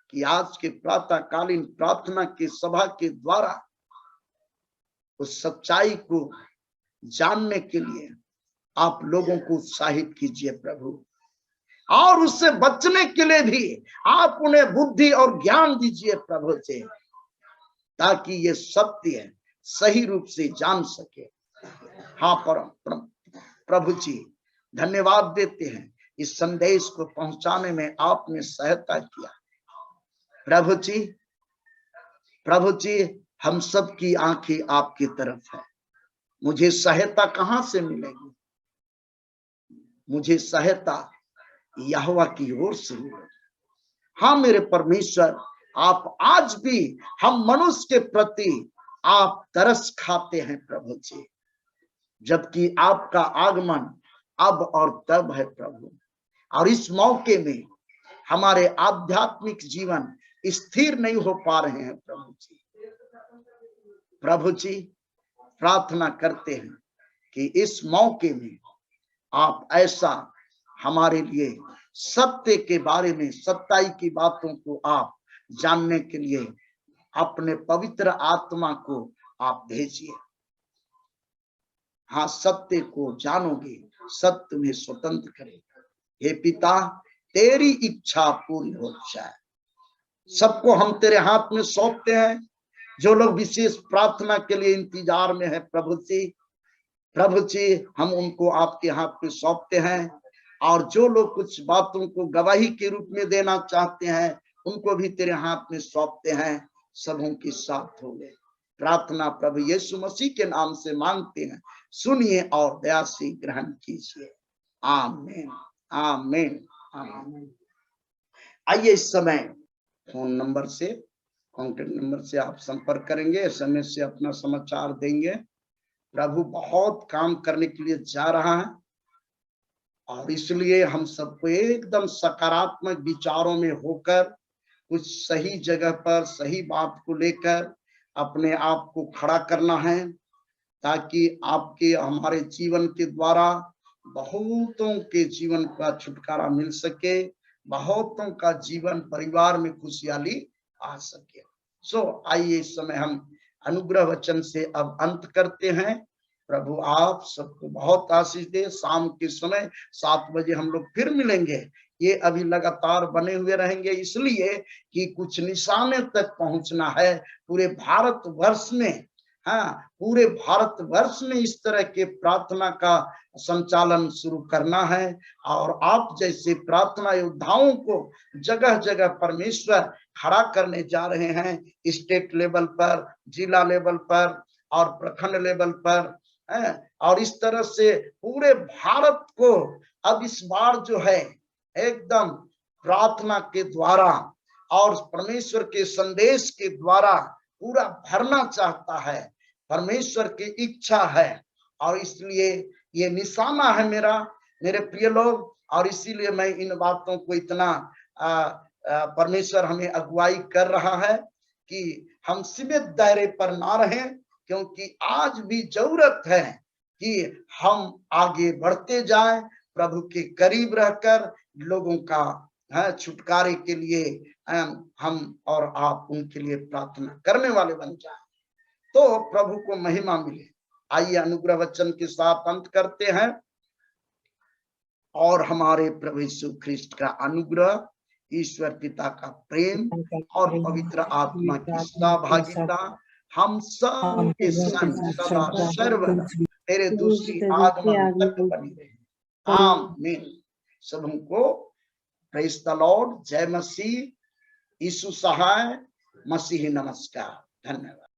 कि आज के प्रातःकालीन प्रार्थना के सभा के द्वारा उस सच्चाई को जानने के लिए आप लोगों को उत्साहित कीजिए प्रभु। और उससे बचने के लिए भी आप उन्हें बुद्धि और ज्ञान दीजिए प्रभु जी, ताकि ये सत्य सही रूप से जान सके। हाँ प्रभु जी, धन्यवाद देते हैं, इस संदेश को पहुंचाने में आपने सहायता किया। प्रभु जी, हम सब की आंखें आपकी तरफ है। मुझे सहायता कहां से मिलेगी? मुझे सहायता यहोवा की ओर से मिलेगी। हाँ मेरे परमेश्वर, आप आज भी हम मनुष्य के प्रति आप तरस खाते हैं प्रभु जी, जबकि आपका आगमन अब और तब है प्रभु। और इस मौके में हमारे आध्यात्मिक जीवन स्थिर नहीं हो पा रहे हैं प्रभु जी। प्रभु जी, प्रार्थना करते हैं कि इस मौके में आप ऐसा हमारे लिए सत्य के बारे में, सच्चाई की बातों को आप जानने के लिए अपने पवित्र आत्मा को आप भेजिए। हाँ, सत्य को जानोगे, सत्य तुम्हें स्वतंत्र करेगा। हे पिता, तेरी इच्छा पूरी हो जाए। सबको हम तेरे हाथ में सौंपते हैं। जो लोग विशेष प्रार्थना के लिए इंतजार में है प्रभु जी, हम उनको आपके हाथ में सौंपते हैं। और जो लोग कुछ बातों को गवाही के रूप में देना चाहते हैं, उनको भी तेरे हाथ में सौंपते हैं। सबों के साथ हो गए। प्रार्थना प्रभु यीशु मसीह के नाम से मांगते हैं, सुनिए और दया से ग्रहण कीजिए। आमीन, आमीन, आमीन। आइए इस समय फोन नंबर से, कॉन्टेक्ट नंबर से आप संपर्क करेंगे, SMS से अपना समाचार देंगे। प्रभु बहुत काम करने के लिए जा रहा है, और इसलिए हम सबको एकदम सकारात्मक विचारों में होकर कुछ सही जगह पर सही बात को लेकर अपने आप को खड़ा करना है, ताकि आपके हमारे जीवन के द्वारा बहुतों के जीवन का छुटकारा मिल सके, बहुतों का जीवन परिवार में खुशहाली आ सके। आइए इस समय हम अनुग्रह वचन से अब अंत करते हैं। प्रभु आप सबको बहुत आशीष दे। शाम के समय 7 बजे हम लोग फिर मिलेंगे। ये अभी लगातार बने हुए रहेंगे, इसलिए कि कुछ निशाने तक पहुंचना है पूरे भारत वर्ष में। हाँ, पूरे भारत वर्ष में इस तरह के प्रार्थना का संचालन शुरू करना है, और आप जैसे प्रार्थना योद्धाओं को जगह जगह परमेश्वर खड़ा करने जा रहे हैं, स्टेट लेवल पर, जिला लेवल पर और प्रखंड लेवल पर। और इस तरह से पूरे भारत को अब इस बार जो है एकदम प्रार्थना के द्वारा और परमेश्वर के संदेश के द्वारा पूरा भरना चाहता है। परमेश्वर की इच्छा है, और इसलिए ये निशाना है मेरे प्रिय लोग। और इसीलिए मैं इन बातों को इतना परमेश्वर हमें अगुवाई कर रहा है कि हम सीमित दायरे पर ना रहें, क्योंकि आज भी जरूरत है कि हम आगे बढ़ते जाएं, प्रभु के करीब रहकर लोगों का छुटकारे के लिए हम और आप उनके लिए प्रार्थना करने वाले बन जाएं, तो प्रभु को महिमा मिले। आइए अनुग्रह वचन के साथ अंत करते हैं। और हमारे प्रभु यीशु ख्रिस्ट का अनुग्रह, ईश्वर पिता का प्रेम और पवित्र आत्मा की सहभागिता हम सब के संग सदा सर्वदा तेरे दूसरी आगमन तक बनी रहे। आमीन। सबों को प्रेज द लॉर्ड, जय मसीह, यीशु सहाय, मसीही नमस्कार, धन्यवाद।